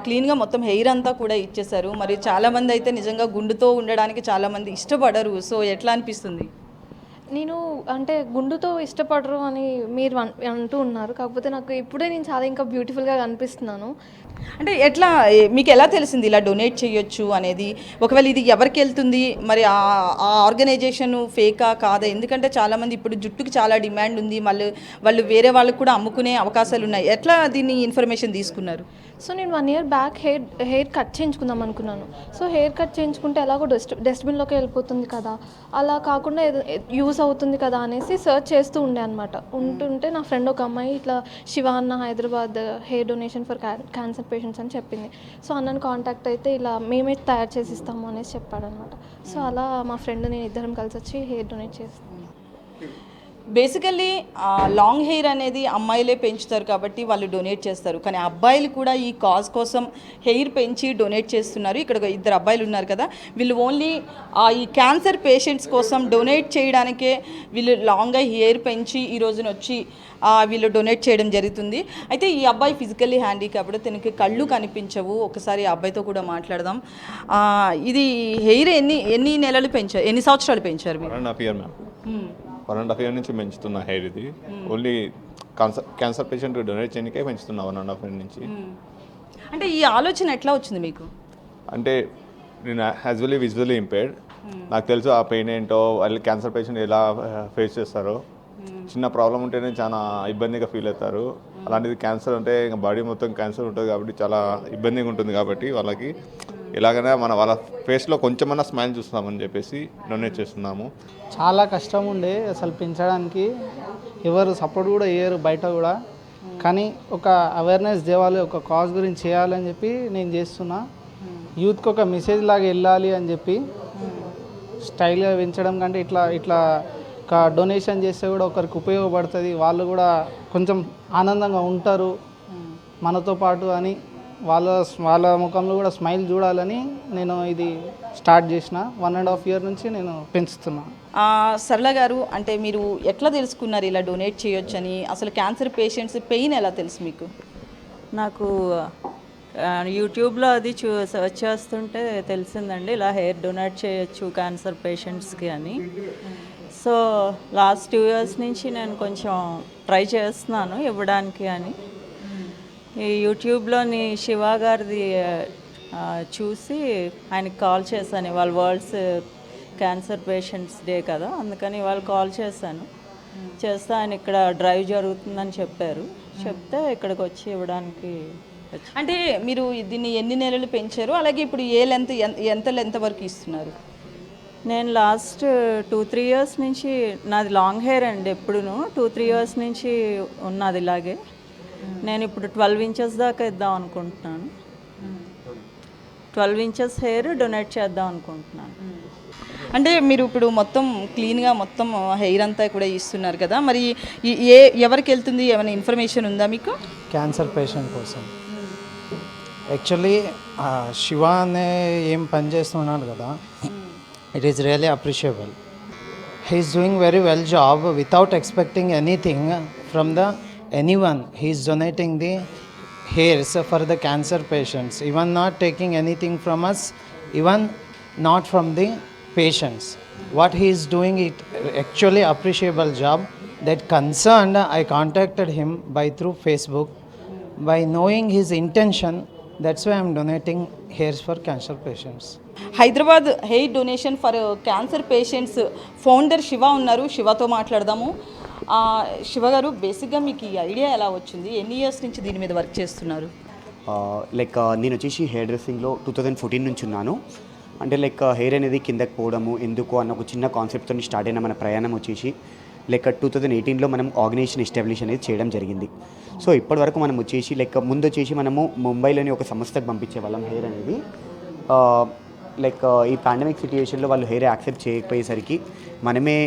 క్లీన్గా మొత్తం హెయిర్ అంతా కూడా ఇచ్చేశారు. మరి చాలామంది అయితే నిజంగా గుండుతో ఉండడానికి చాలామంది ఇష్టపడరు. సో ఎట్లా అనిపిస్తుంది? నేను అంటే గుండుతో ఇష్టపడరు అని మీరు అంటూ ఉన్నారు, కాకపోతే నాకు ఇప్పుడే నేను చాలా ఇంకా బ్యూటిఫుల్గా కనిపిస్తున్నాను. అంటే ఎట్లా మీకు ఎలా తెలిసింది ఇలా డొనేట్ చేయొచ్చు అనేది? ఒకవేళ ఇది ఎవరికి వెళ్తుంది, మరి ఆ ఆర్గనైజేషన్ ఫేకా కాదా? ఎందుకంటే చాలామంది ఇప్పుడు జుట్టుకి చాలా డిమాండ్ ఉంది, మళ్ళీ వాళ్ళు వేరే వాళ్ళకి కూడా అమ్ముకునే అవకాశాలు ఉన్నాయి. ఎట్లా దీన్ని ఇన్ఫర్మేషన్ తీసుకున్నారు? సో నేను 1 year బ్యాక్ హెయిర్ కట్ చేయించుకుందాం అనుకున్నాను. సో హెయిర్ కట్ చేయించుకుంటే ఎలాగో డస్ట్బిన్లోకి వెళ్ళిపోతుంది కదా, అలా కాకుండా యూజ్ అవుతుంది కదా అనేసి సర్చ్ చేస్తూ ఉండే అనమాట. ఉంటుంటే నా ఫ్రెండ్ ఒక అమ్మాయి ఇట్లా శివ అన్న Hyderabad hair donation for cancer patients అని చెప్పింది. సో అన్నను కాంటాక్ట్ అయితే ఇలా మేమే తయారు చేసి ఇస్తాము అనేసి చెప్పాడనమాట. సో అలా మా ఫ్రెండ్ నేను ఇద్దరం కలిసి వచ్చి హెయిర్ డొనేట్ చేస్తాం. బేసికల్లీ లాంగ్ హెయిర్ అనేది అమ్మాయిలే పెంచుతారు కాబట్టి వాళ్ళు డొనేట్ చేస్తారు, కానీ అబ్బాయిలు కూడా ఈ కాజ్ కోసం హెయిర్ పెంచి డొనేట్ చేస్తున్నారు. ఇక్కడ 2 అబ్బాయిలు ఉన్నారు కదా, వీళ్ళు ఓన్లీ ఈ క్యాన్సర్ పేషెంట్స్ కోసం డొనేట్ చేయడానికే వీళ్ళు లాంగ్గా హెయిర్ పెంచి ఈ రోజున వచ్చి వీళ్ళు డొనేట్ చేయడం జరుగుతుంది. అయితే ఈ అబ్బాయి ఫిజికల్లీ హ్యాండిక్యాప్డ్, తనకి కళ్ళు కనిపించవు. ఒకసారి ఆ అబ్బాయితో కూడా మాట్లాడదాం. ఇది హెయిర్ ఎన్ని నెలలు పెంచారు, ఎన్ని సంవత్సరాలు పెంచారు మీరు? 1.5 year నుంచి పెంచుతున్నా హెయిర్. ఇది ఓన్లీ క్యాన్సర్ పేషెంట్ డొనేట్ చేయడానికే పెంచుతున్నా 1.5 year నుంచి. అంటే ఈ ఆలోచన ఎట్లా వచ్చింది మీకు? అంటే నేను యాజువల్లీ విజువల్లీ ఇంపేర్డ్, నాకు తెలుసు ఆ పెయిన్ ఏంటో, వాళ్ళు క్యాన్సర్ పేషెంట్ ఎలా ఫేస్ చేస్తారో. చిన్న ప్రాబ్లం ఉంటేనే చాలా ఇబ్బందిగా ఫీల్ అవుతారు. అలాంటిది క్యాన్సర్ అంటే ఇంకా బాడీ మొత్తం క్యాన్సర్ ఉంటుంది కాబట్టి చాలా ఇబ్బందిగా ఉంటుంది. కాబట్టి వాళ్ళకి ఎలాగైనా వాళ్ళ ఫేస్లో కొంచెమన్నా స్మైల్ చూస్తామని చెప్పేసి డొనేట్ చేస్తున్నాము. చాలా కష్టం ఉండే అసలు పెంచడానికి, ఎవరు సపోర్ట్ కూడా చేయరు బయట కూడా. కానీ ఒక అవేర్నెస్ తేవాలి, ఒక కాజ్ గురించి చేయాలని చెప్పి నేను చేస్తున్నా. యూత్కి ఒక మెసేజ్ లాగా వెళ్ళాలి అని చెప్పి స్టైల్గా పెంచడం కంటే ఇట్లా ఒక డొనేషన్ చేస్తే కూడా ఒకరికి ఉపయోగపడుతుంది, వాళ్ళు కూడా కొంచెం ఆనందంగా ఉంటారు మనతో పాటు అని వాళ్ళ ముఖంలో కూడా స్మైల్ చూడాలని నేను ఇది స్టార్ట్ చేసిన. 1.5 year నుంచి నేను పెంచుతున్నా. సరళ గారు, అంటే మీరు ఎట్లా తెలుసుకున్నారు ఇలా డొనేట్ చేయొచ్చని? అసలు క్యాన్సర్ పేషెంట్స్ పెయిన్ ఎలా తెలుసు మీకు? నాకు యూట్యూబ్లో అది సర్చ్ చేస్తుంటే తెలిసిందండి ఇలా హెయిర్ డొనేట్ చేయొచ్చు క్యాన్సర్ పేషెంట్స్కి అని. సో లాస్ట్ 2 years నుంచి నేను కొంచెం ట్రై చేస్తున్నాను ఇవ్వడానికి అని. ఈ యూట్యూబ్లోని శివ గారిది చూసి ఆయనకి కాల్ చేశాను. ఇవాళ వరల్డ్స్ క్యాన్సర్ పేషెంట్స్ డే కదా, అందుకని ఇవాళ కాల్ చేశాను. చేస్తే ఆయన ఇక్కడ డ్రైవ్ జరుగుతుందని చెప్పారు. చెప్తే ఇక్కడికి వచ్చి ఇవ్వడానికి. అంటే మీరు దీన్ని ఎన్ని నెలలు పెంచారు, అలాగే ఇప్పుడు ఎంత లెంత్ వరకు ఇస్తున్నారు? నేను లాస్ట్ 2-3 years నుంచి, నాది లాంగ్ హెయిర్ అండి ఎప్పుడును, 2-3 years నుంచి ఉన్నది ఇలాగే. నేను ఇప్పుడు 12 inches దాకా ఇద్దాం అనుకుంటున్నాను. 12 inches హెయిర్ డొనేట్ చేద్దాం అనుకుంటున్నాను. అంటే మీరు ఇప్పుడు మొత్తం క్లీన్గా మొత్తం హెయిర్ అంతా కూడా ఇస్తున్నారు కదా, మరి ఎవరికి వెళ్తుంది, ఏమైనా ఇన్ఫర్మేషన్ ఉందా మీకు? క్యాన్సర్ పేషెంట్ కోసం యాక్చువల్లీ శివ అనే ఏం పని చేస్తున్నాడు కదా, it is really appreciable. He is doing very well job without expecting anything from the anyone. He is donating the hairs for the cancer patients, even not taking anything from us, even not from the patients. What he is doing, it actually appreciable job. That concerned, I contacted him through Facebook. By knowing his intention, that's why I am donating hairs for cancer patients. Hyderabad hair donation for cancer patients founder Shiva ఉన్నారు, శివతో మాట్లాడదాము. శివ గారు, బేసిక్గా మీకు ఈ idea ఎలా వచ్చింది? ఎన్ని years నుంచి దీని మీద వర్క్ చేస్తున్నారు? లైక్ నేను వచ్చేసి హెయిర్ డ్రెస్సింగ్లో 2014 నుంచి ఉన్నాను. అంటే లైక్ హెయిర్ అనేది కిందకి పోవడము ఎందుకు అన్న ఒక చిన్న కాన్సెప్ట్తో స్టార్ట్ అయిన మన ప్రయాణం వచ్చేసి లైక్ 2018లో మనం ఆర్గనైజేషన్ ఎస్టాబ్లిష్ అనేది చేయడం జరిగింది. సో ఇప్పటివరకు మనం వచ్చేసి లైక్ ముందు వచ్చేసి మనము ముంబైలోని ఒక సంస్థకు పంపించే వాళ్ళం హెయిర్ అనేది. లైక్ ఈ పాండమిక్ సిచ్యుయేషన్లో వాళ్ళు హెయిర్ యాక్సెప్ట్ చేయకపోయేసరికి మనమే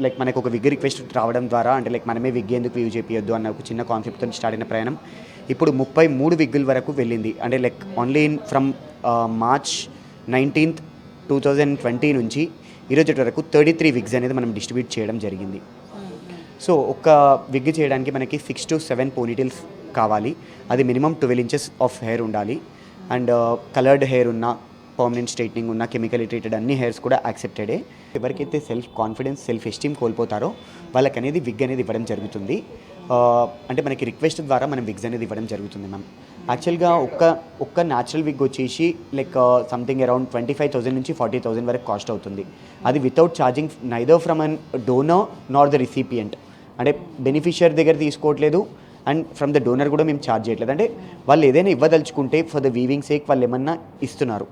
లైక్ మనకు ఒక విగ్ రిక్వెస్ట్ రావడం ద్వారా అంటే లైక్ మనమే విగ్ ఎందుకు యూజ్ చేయొద్దు అన్న ఒక చిన్న కాన్సెప్ట్తో స్టార్ట్ అయిన ప్రయాణం ఇప్పుడు 33 విగ్గుల వరకు వెళ్ళింది. అంటే like only from March 19th 2020 నుంచి ఈరోజు వరకు 33 విగ్స్ అనేది మనం డిస్ట్రిబ్యూట్ చేయడం జరిగింది. సో ఒక విగ్ చేయడానికి మనకి 6 to 7 పోనీటైల్స్ కావాలి. అది మినిమం 12 inches ఆఫ్ హెయిర్ ఉండాలి. అండ్ కలర్డ్ హెయిర్ ఉన్న, పర్మనెంట్ స్ట్రైట్నింగ్ ఉన్న, కెమికల్ ట్రీటెడ్ అన్ని హెయిర్స్ కూడా యాక్సెప్టెడే. ఎవరికైతే సెల్ఫ్ కాన్ఫిడెన్స్, సెల్ఫ్ ఎస్టీమ్ కోల్పోతారో వాళ్ళకి అనేది విగ్ అనేది ఇవ్వడం జరుగుతుంది. అంటే మనకి రిక్వెస్ట్ ద్వారా మనం విగ్స్ అనేది ఇవ్వడం జరుగుతుంది మ్యామ్. యాక్చువల్గా ఒక్క న్యాచురల్ విగ్ వచ్చేసి లైక్ సంథింగ్ అరౌండ్ 25,000 నుంచి 40,000 వరకు కాస్ట్ అవుతుంది. అది without charging neither from an donor nor the recipient. అంటే బెనిఫిషియర్ దగ్గర తీసుకోవట్లేదు అండ్ ఫ్రమ్ ద డోనర్ కూడా మేము ఛార్జ్ చేయట్లేదు. అంటే వాళ్ళు ఏదైనా ఇవ్వదలుచుకుంటే ఫర్ ద వీవింగ్ సేక్ వాళ్ళు ఏమన్నా ఇస్తున్నారు,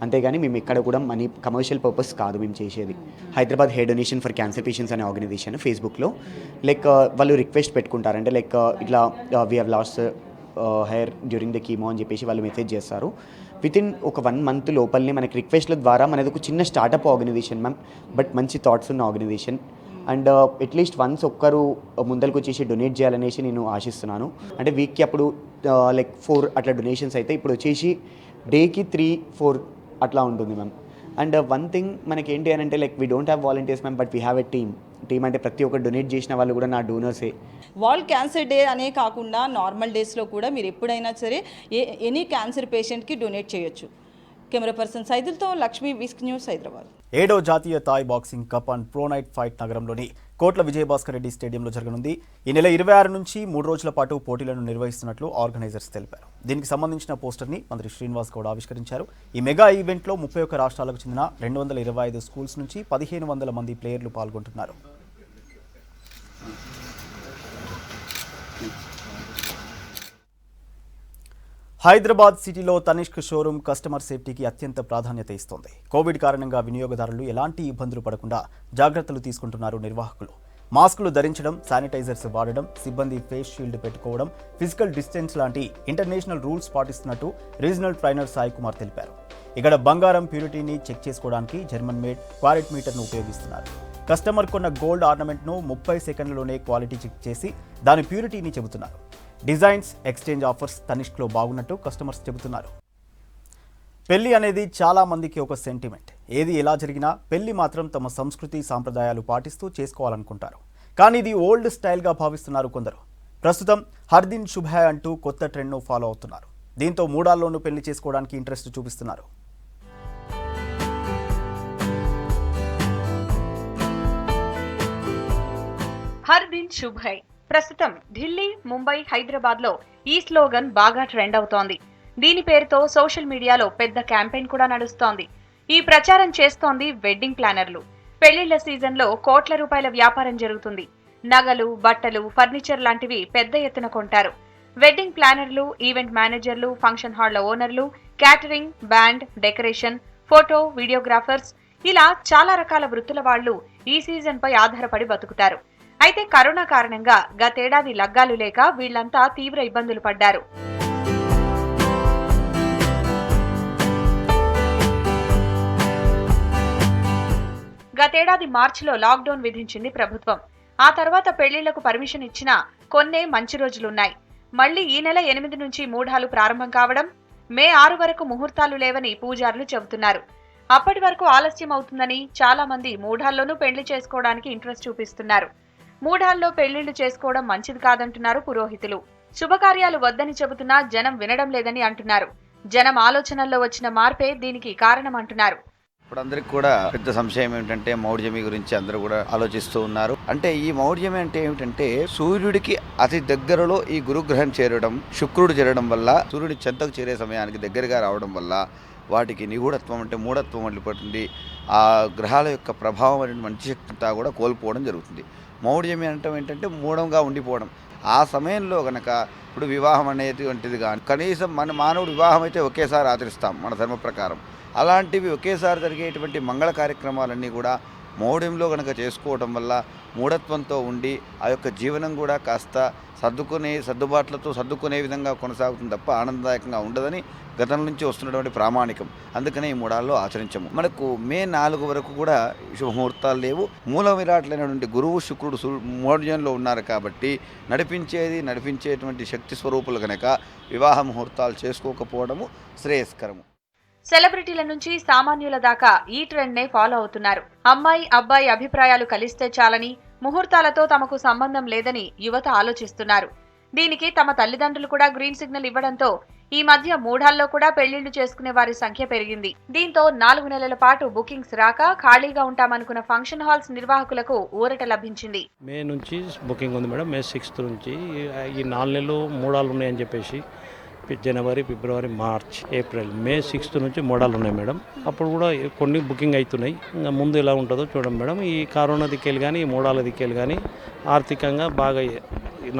అంతేగాని మేము ఎక్కడ కూడా మనీ కమర్షియల్ పర్పస్ కాదు మేము చేసేది. Hyderabad hair donation for cancer patients అనే ఆర్గనైజేషన్ ఫేస్బుక్లో లైక్ వాళ్ళు రిక్వెస్ట్ పెట్టుకుంటారంటే లైక్ ఇట్లా we have lost hair during the chemo అని చెప్పేసి వాళ్ళు మెసేజ్ చేస్తారు. వితిన్ ఒక 1 month లోపలనే మనకి రిక్వెస్ట్ల ద్వారా మనది ఒక చిన్న స్టార్టప్ ఆర్గనైజేషన్ మ్యామ్, బట్ మంచి థాట్స్ ఉన్న ఆర్గనైజేషన్. అండ్ అట్లీస్ట్ వన్స్ ఒక్కరు ముందరకు వచ్చేసి డొనేట్ చేయాలనేసి నేను ఆశిస్తున్నాను. అంటే వీక్కి అప్పుడు లైక్ 4 అట్లా డొనేషన్స్ అయితే ఇప్పుడు వచ్చేసి డేకి 3-4 అట్లా ఉంటుంది మ్యామ్. అండ్ వన్ థింగ్ మనకి ఏంటి అని అంటే like we don't have volunteers ma'am, but we have a team అంటే ప్రతి ఒక్కరు డొనేట్ చేసిన వాళ్ళు కూడా నా డోనర్సే. వరల్డ్ క్యాన్సర్ డే అనే కాకుండా నార్మల్ డేస్లో కూడా మీరు ఎప్పుడైనా సరే ఎనీ క్యాన్సర్ పేషెంట్కి డొనేట్ చేయొచ్చు. కెమెరా పర్సన్ సైదులతో లక్ష్మీ, విస్క్ న్యూస్, హైదరాబాద్. 7వ జాతీయ Thai boxing cup and pro night fight నగరంలోని కోట్ల విజయభాస్కర్ రెడ్డి స్టేడియంలో జరగనుంది. ఈ నెల 26 నుంచి 3 రోజుల పాటు పోటీలను నిర్వహిస్తున్నట్లు ఆర్గనైజర్స్ తెలిపారు. దీనికి సంబంధించిన పోస్టర్ని మంత్రి శ్రీనివాస్ గౌడ్ ఆవిష్కరించారు. ఈ మెగా ఈవెంట్లో 31 రాష్ట్రాలకు చెందిన 225 స్కూల్స్ నుంచి 1500 మంది ప్లేయర్లు పాల్గొంటున్నారు. హైదరాబాద్ సిటీలో తనిష్క్ షోరూమ్ కస్టమర్ సేఫ్టీకి అత్యంత ప్రాధాన్యత ఇస్తోంది. కోవిడ్ కారణంగా వినియోగదారులు ఎలాంటి ఇబ్బందులు పడకుండా జాగ్రత్తలు తీసుకుంటున్నారు నిర్వాహకులు. మాస్కులు ధరించడం, శానిటైజర్స్ వాడడం, సిబ్బంది ఫేస్ షీల్డ్ పెట్టుకోవడం, ఫిజికల్ డిస్టెన్స్ లాంటి ఇంటర్నేషనల్ రూల్స్ పాటిస్తున్నట్టు రీజనల్ ట్రైనర్ సాయి కుమార్ తెలిపారు. ఇక్కడ బంగారం ప్యూరిటీని చెక్ చేసుకోవడానికి జర్మన్ మేడ్ క్వాలిటీ మీటర్ను ఉపయోగిస్తున్నారు. కస్టమర్ కొన్న గోల్డ్ ఆర్నమెంట్ను 30 సెకండ్లలోనే క్వాలిటీ చెక్ చేసి దాని ప్యూరిటీని చెబుతున్నారు. డిజైన్స్, ఎక్స్చేంజ్ ఆఫర్స్ తనిష్క్లో బాగున్నట్టు కస్టమర్స్ చెబుతున్నారు. పెళ్లి అనేది చాలా మందికి ఒక సెంటిమెంట్. ఏది ఎలా జరిగినా పెళ్లి మాత్రం తమ సంస్కృతి సాంప్రదాయాలు పాటిస్తూ చేసుకోవాలనుకుంటారు. కానీ ఇది ఓల్డ్ స్టైల్గా భావిస్తున్నారు కొందరు. ప్రస్తుతం హర్ దిన్ శుభ్ హై అంటూ కొత్త ట్రెండ్ను ఫాలో అవుతున్నారు. దీంతో మూడాల్లోనూ పెళ్లి చేసుకోవడానికి ఇంట్రెస్ట్ చూపిస్తున్నారు. హర్ దిన్ శుభ్ హై ప్రస్తుతం ఢిల్లీ, ముంబై, హైదరాబాద్లో ఈ స్లోగన్ బాగా ట్రెండ్ అవుతోంది. దీని పేరుతో సోషల్ మీడియాలో పెద్ద క్యాంపెయిన్ కూడా నడుస్తోంది. ఈ ప్రచారం చేస్తోంది వెడ్డింగ్ ప్లానర్లు. పెళ్లిళ్ల సీజన్లో కోట్ల రూపాయల వ్యాపారం జరుగుతుంది. నగలు, బట్టలు, ఫర్నిచర్ లాంటివి పెద్ద ఎత్తున కొంటారు. వెడ్డింగ్ ప్లానర్లు, ఈవెంట్ మేనేజర్లు, ఫంక్షన్ హాళ్ల ఓనర్లు, catering, band, decoration, photo, videographers ఇలా చాలా రకాల వృత్తుల వాళ్లు ఈ సీజన్ పై ఆధారపడి బతుకుతారు. అయితే కరోనా కారణంగా గతేడాది లగ్గాలు లేక వీళ్లంతా తీవ్ర ఇబ్బందులు పడ్డారు. గతేడాది మార్చిలో లాక్డౌన్ విధించింది ప్రభుత్వం. ఆ తర్వాత పెళ్లిళ్లకు పర్మిషన్ ఇచ్చినా కొన్నే మంచి రోజులున్నాయి. మళ్లీ ఈ నెల 8 నుంచి మూఢాలు ప్రారంభం కావడం, మే 6 వరకు ముహూర్తాలు లేవని పూజారులు చెబుతున్నారు. అప్పటి వరకు ఆలస్యం అవుతుందని చాలా మంది మూఢాల్లోనూ పెళ్లి చేసుకోవడానికి ఇంట్రెస్ట్ చూపిస్తున్నారు. మూఢాల్లో పెళ్లిళ్లు చేసుకోవడం మంచిది కాదంటున్నారు పురోహితులు. శుభకార్యాలు వద్దని చెబుతున్నా జనం వినడం లేదని అంటున్నారు. జనం ఆలోచనల్లో వచ్చిన మార్పే దీనికి కారణం అంటున్నారు. ఇప్పుడు అందరికి కూడా పెద్ద సంశయం ఏమిటంటే మౌఢ్యమి గురించి అందరూ కూడా ఆలోచిస్తూ ఉన్నారు. అంటే ఈ మౌఢ్యమి అంటే ఏమిటంటే సూర్యుడికి అతి దగ్గరలో ఈ గురుగ్రహం చేరడం, శుక్రుడు చేరడం వల్ల సూర్యుడి చెంతకు చేరే సమయానికి దగ్గరగా రావడం వల్ల వాటికి నిగూఢత్వం అంటే మూఢత్వం వెళ్ళిపోతుంది. ఆ గ్రహాల యొక్క ప్రభావం అనే మంచి శక్తి అంతా కూడా కోల్పోవడం జరుగుతుంది. మౌఢ్యమి అంటే ఏంటంటే మూఢంగా ఉండిపోవడం. ఆ సమయంలో కనుక ఇప్పుడు వివాహం అనేటువంటిది కానీ కనీసం మన మానవుడు వివాహం అయితే ఒకేసారి ఆచరిస్తాం మన ధర్మ ప్రకారం. అలాంటివి ఒకేసారి జరిగేటువంటి మంగళ కార్యక్రమాలన్నీ కూడా మౌఢ్యంలో కనుక చేసుకోవడం వల్ల మూఢత్వంతో ఉండి ఆ యొక్క జీవనం కూడా కాస్త సర్దుబాట్లతో సర్దుకునే విధంగా కొనసాగుతుంది తప్ప ఆనందదాయకంగా ఉండదని గతం నుంచి వస్తున్నటువంటి ప్రామాణికం. అందుకనే ఈ మూడాల్లో ఆచరించము. మనకు మే 4 వరకు కూడా శుభముహూర్తాలు లేవు. మూల విరాట్లైనటువంటి గురువు శుక్రుడు మౌఢ్యంలో ఉన్నారు కాబట్టి నడిపించేటువంటి శక్తి స్వరూపులు కనుక వివాహ ముహూర్తాలు చేసుకోకపోవడము శ్రేయస్కరము. సెలబ్రిటీల నుంచి సామాన్యుల దాకా ఈ ట్రెండ్ నే ఫాలో అవుతున్నారు. అమ్మాయి అబ్బాయి అభిప్రాయాలు కలిస్తే చాలని, ముహూర్తాలతో తమకు సంబంధం లేదని యువత ఆలోచిస్తున్నారు. దీనికి తమ తల్లిదండ్రులు కూడా గ్రీన్ సిగ్నల్ ఇవ్వడంతో ఈ మధ్య మూఢాల్లో కూడా పెళ్లిళ్లు చేసుకునే వారి సంఖ్య పెరిగింది. దీంతో 4 నెలల పాటు బుకింగ్స్ రాక ఖాళీగా ఉంటామనుకున్న ఫంక్షన్ హాల్స్ నిర్వాహకులకు ఊరట లభించింది. మే నుంచి బుకింగ్ ఉంది మేడం. మే 6 నుంచి ఈ 4 నెలలు మూడాలు ఉన్నాయని చెప్పేసి జనవరి, ఫిబ్రవరి, మార్చ్, ఏప్రిల్, మే 6 నుంచి మూడాలు ఉన్నాయి మేడం. అప్పుడు కూడా కొన్ని బుకింగ్ అవుతున్నాయి. ఇంకా ముందు ఎలా ఉంటుందో చూడండి మేడం. ఈ కరోనా దిక్కేలు కానీ ఈ మూడాల దిక్కేలు కానీ ఆర్థికంగా బాగా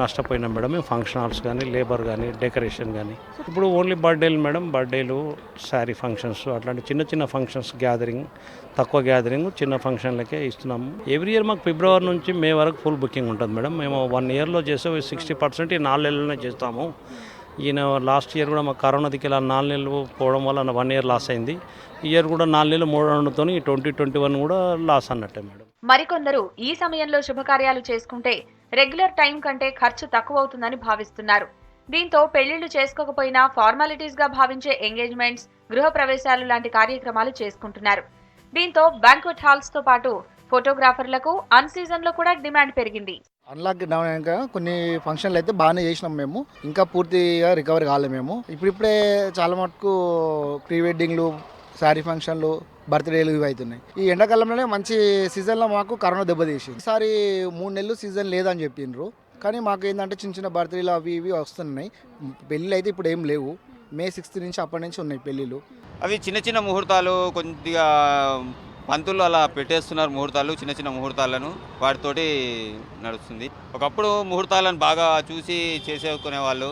నష్టపోయినాం మేడం. ఫంక్షన్ హాల్స్ కానీ, లేబర్ కానీ, డెకరేషన్ కానీ. ఇప్పుడు ఓన్లీ బర్త్డేలు మేడం. బర్త్డేలు, శారీ ఫంక్షన్స్, అట్లాంటి చిన్న చిన్న ఫంక్షన్స్ గ్యాదరింగ్, తక్కువ గ్యాదరింగ్, చిన్న ఫంక్షన్లకే ఇస్తున్నాము. ఎవ్రీ ఇయర్ మాకు ఫిబ్రవరి నుంచి మే వరకు ఫుల్ బుకింగ్ ఉంటుంది మేడం. మేము 1 ఇయర్లో చేసే 60% ఈ 4 నెలలనే చేస్తాము. ఈయన లాస్ట్ ఇయర్ కూడా మాకు కరోనా దిక్కి 4 నెలలు పోవడం వల్ల 1 ఇయర్ లాస్ అయింది. ఈ ఇయర్ కూడా 4 నెలలు మూడతో 2021 కూడా లాస్ అన్నట్టే మేడం. మరికొందరు ఈ సమయంలో శుభకార్యాలు చేసుకుంటే రెగ్యులర్ టైం కంటే ఖర్చు తక్కువ అవుతుందని భావిస్తున్నారు. దీంతో పెళ్లిళ్లు చేసుకోకపోయినా ఫార్మాలిటీస్ గా భావించే ఎంగేజ్మెంట్స్, గృహ ప్రవేశాలు లాంటి కార్యక్రమాలు చేసుకుంటున్నారు. దీంతో బ్యాంక్వెట్ హాల్స్ తో పాటు ఫోటోగ్రాఫర్లకు అన్ సీజన్ లో కూడా డిమాండ్ పెరిగింది. అన్లాక్ డౌన్ అయ్యాక కొన్ని ఫంక్షన్లు అయితే బాగానే చేసినాం మేము. ఇంకా పూర్తిగా రికవర్ కాలేదు మేము. ఇప్పుడిప్పుడే చాలా మటుకు ప్రీ వెడ్డింగ్లు, శారీ ఫంక్షన్లు, బర్త్డేలు ఇవి అవుతున్నాయి. ఈ ఎండాకాలంలోనే మంచి సీజన్లో మాకు కరోనా దెబ్బతీసింది. ఈసారి 3 నెలలు సీజన్ లేదని చెప్పిండ్రు. కానీ మాకు ఏంటంటే చిన్న చిన్న బర్త్డేలు అవి ఇవి వస్తున్నాయి. పెళ్ళిళ్ళు అయితే ఇప్పుడు ఏం లేవు. మే 6 నుంచి అప్పటి నుంచి ఉన్నాయి పెళ్ళిళ్ళు. అవి చిన్న చిన్న ముహూర్తాలు, కొద్దిగా పంతులు అలా పెట్టేస్తున్నారు ముహూర్తాలు, చిన్న చిన్న ముహూర్తాలను. వాటితోటి నడుస్తుంది. ఒకప్పుడు ముహూర్తాలను బాగా చూసి చేసేసుకునే వాళ్ళు.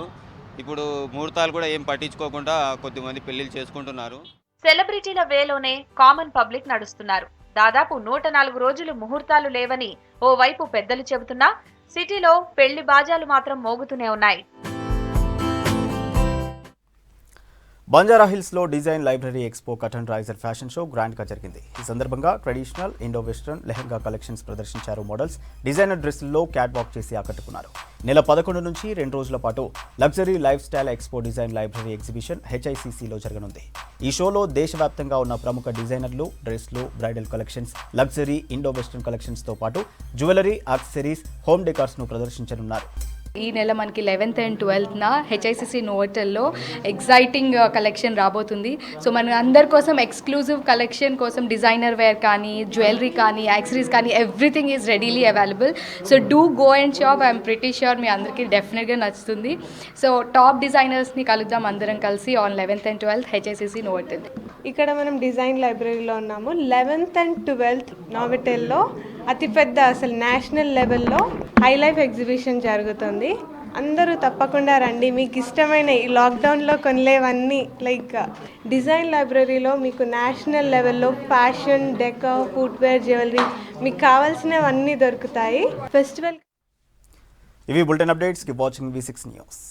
ఇప్పుడు ముహూర్తాలు కూడా ఏం పట్టించుకోకుండా కొద్దిమంది పెళ్లిళ్ళు చేసుకుంటున్నారు. సెలబ్రిటీల వేలోనే కామన్ పబ్లిక్ నడుస్తున్నారు. దాదాపు 104 రోజులు ముహూర్తాలు లేవని ఓ వైపు పెద్దలు చెబుతున్నా సిటీలో పెళ్లి బాజాలు మాత్రం మోగుతూనే ఉన్నాయి. బంజారాహిల్స్లో design library expo curtain raiser fashion show గ్రాండ్గా జరిగింది. ఈ సందర్భంగా traditional, Indo western lehenga collections ప్రదర్శించారు మోడల్స్. డిజైనర్ డ్రెస్సుల్లో క్యాట్ వాక్ చేసి ఆకట్టుకున్నారు. నెల 11 నుంచి 2 రోజుల పాటు luxury lifestyle expo design library exhibition HICCలో జరగనుంది. ఈ షోలో దేశవ్యాప్తంగా ఉన్న ప్రముఖ డిజైనర్లు డ్రెస్లు, bridal collections, luxury, Indo western కలెక్షన్స్తో పాటు జ్యువెలరీ, యాక్సెసరీస్, హోమ్ డెకార్స్ను ప్రదర్శించనున్నారు. ఈ నెల మనకి 11th and 12th HICC నోవోటెల్లో exciting collection రాబోతుంది. సో మన అందరి కోసం ఎక్స్క్లూజివ్ కలెక్షన్ కోసం డిజైనర్ వేర్ కానీ, జ్యువెలరీ కానీ, యాక్సెసరీస్ కానీ everything is readily available. So do go and shop. I'm pretty sure మీ అందరికీ డెఫినెట్గా నచ్చుతుంది. సో టాప్ డిజైనర్స్ని కలుద్దాం అందరం కలిసి on 11th and 12th HICC Novotel. ఇక్కడ మనం డిజైన్ లైబ్రరీలో ఉన్నాము. 11th and 12th నోవోటెల్లో అతిపెద్ద అసలు నేషనల్ లెవెల్లో హై లైఫ్ ఎగ్జిబిషన్ జరుగుతుంది. అందరూ తప్పకుండా రండి. మీకు ఇష్టమైన ఈ లాక్డౌన్లో కొనలేవన్నీ లైక్ డిజైన్ లైబ్రరీలో మీకు నేషనల్ లెవెల్లో ఫ్యాషన్, డెకర్, ఫుట్వేర్, జ్యువెలరీ మీకు కావాల్సినవన్నీ దొరుకుతాయి. ఫెస్టివల్ ఇవి bulletin updates. Keep watching V6 news.